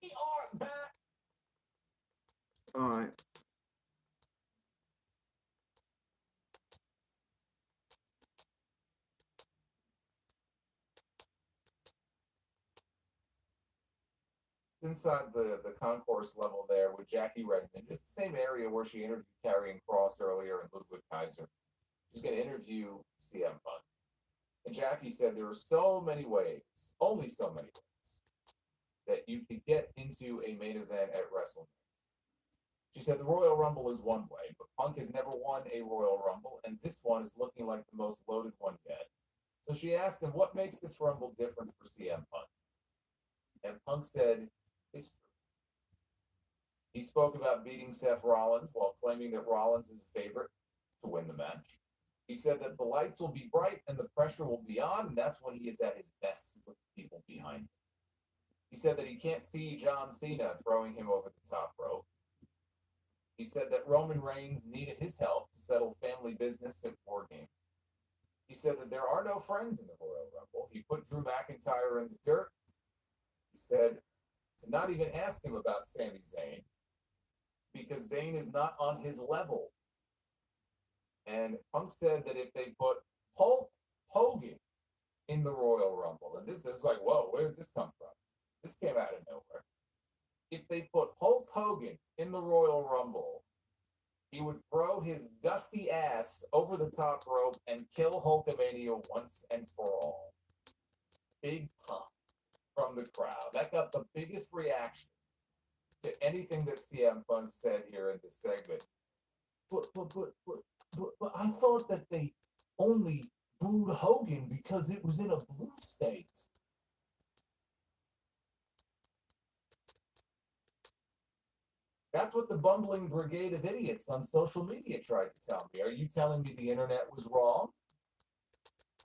We are back. All right. Inside the concourse level there with Jackie Redmond, it's the same area where she interviewed Karrion Kross earlier and Ludwig Kaiser. She's going to interview CM Punk. And Jackie said there are so many ways, only so many ways, that you could get into a main event at WrestleMania. She said the Royal Rumble is one way, but Punk has never won a Royal Rumble, and this one is looking like the most loaded one yet. So she asked him, what makes this Rumble different for CM Punk? And Punk said, history. He spoke about beating Seth Rollins while claiming that Rollins is a favorite to win the match. He said that the lights will be bright and the pressure will be on, and that's when he is at his best with people behind him. He said that he can't see John Cena throwing him over the top rope. He said that Roman Reigns needed his help to settle family business at War Games. He said that there are no friends in the Royal Rumble. He put Drew McIntyre in the dirt. He said to not even ask him about Sami Zayn because Zayn is not on his level. And Punk said that if they put Hulk Hogan in the Royal Rumble, and this is like, whoa, where did this come from? This came out of nowhere. If they put Hulk Hogan in the Royal Rumble, he would throw his dusty ass over the top rope and kill Hulkamania once and for all. Big pop from the crowd. That got the biggest reaction to anything that CM Punk said here in this segment. But I thought that they only booed Hogan because it was in a blue state. That's what the bumbling brigade of idiots on social media tried to tell me. Are you telling me the internet was wrong?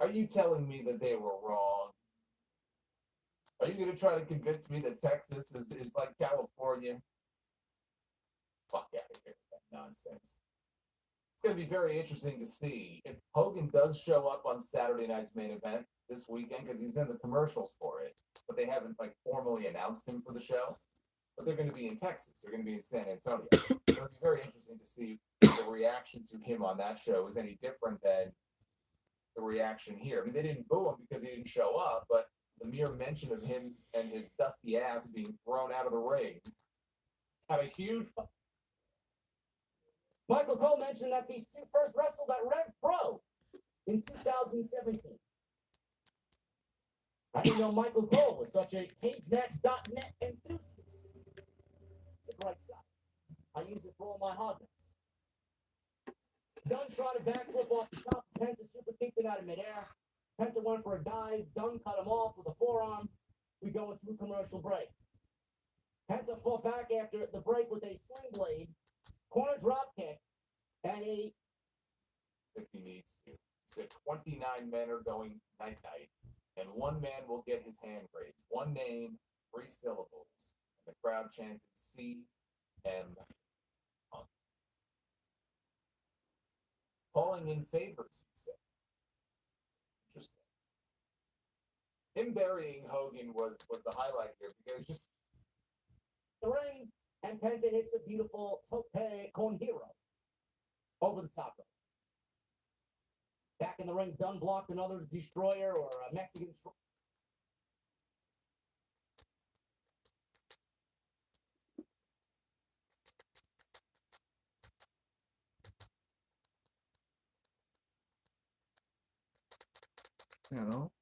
Are you telling me that they were wrong? Are you going to try to convince me that Texas is like California? Fuck out of here with that nonsense. It's going to be very interesting to see if Hogan does show up on Saturday night's main event this weekend, because he's in the commercials for it, but they haven't like formally announced him for the show. But they're going to be in Texas. They're going to be in San Antonio. So it'll be very interesting to see if the reaction to him on that show is any different than the reaction here. I mean, they didn't boo him because he didn't show up, but the mere mention of him and his dusty ass being thrown out of the ring had a huge. Michael Cole mentioned that these two first wrestled at Rev Pro in 2017. I didn't know Michael Cole was such a CageMatch.net enthusiast. It's a bright side. I use it for all my hard nets. Dunn tried a backflip off the top. Penta super kicked it out of midair. Penta went for a dive. Dunn cut him off with a forearm. We go into a commercial break. Penta fought back after the break with a sling blade, corner drop kick, and a... If he needs to. He said 29 men are going night-night, and one man will get his hand raised. One name, 3 syllables. And the crowd chanted CM Punk. Calling in favors, he said. Interesting. Him burying Hogan was the highlight here, because just the ring, and Penta hits a beautiful tope con hero over the top rope. Back in the ring, Dunn blocked another destroyer or a Mexican. Hello?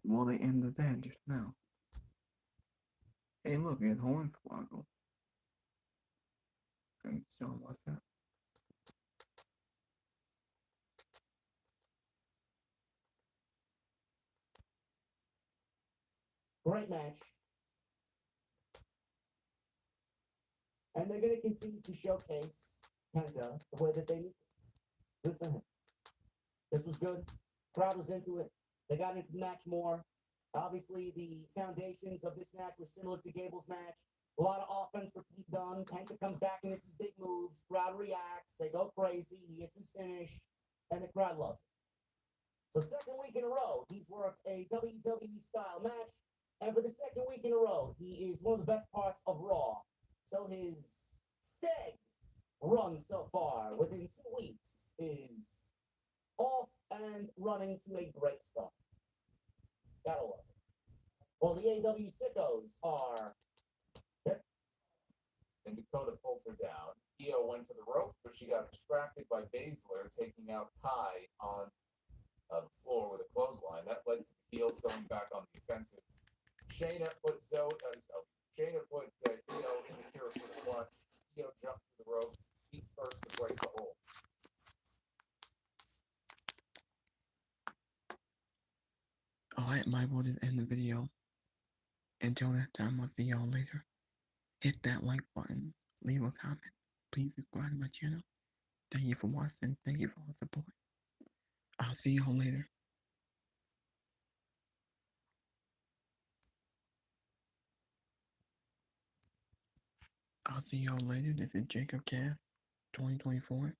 Well, they ended that just now. Hey, look, it's Hornswoggle. And show him what's up. Great match. And they're going to continue to showcase Penta the way that they need to. Good for him. This was good. Crowd was into it. They got into the match more. Obviously, the foundations of this match were similar to Gable's match. A lot of offense for Pete Dunne. Penta comes back and hits his big moves. Crowd reacts. They go crazy. He hits his finish. And the crowd loves it. So second week in a row, he's worked a WWE-style match. And for the second week in a row, he is one of the best parts of Raw. So his Fed run so far within 2 weeks is off and running to a great start. Gotta love it. Well, the AEW sickos are... And Dakota pulled her down. Io went to the rope, but she got distracted by Baszler taking out Kai on the floor with a clothesline. That led to the heels going back on the offensive. Shayna put Io in the cure for the clutch. Io jumped to the ropes. Feet first to break the hold. Alright, my vote is end the video. Until next time, I'll see y'all later. Hit that like button. Leave a comment. Please subscribe to my channel. Thank you for watching. Thank you for all the support. I'll see y'all later. I'll see y'all later. This is Jacob Cast 2024.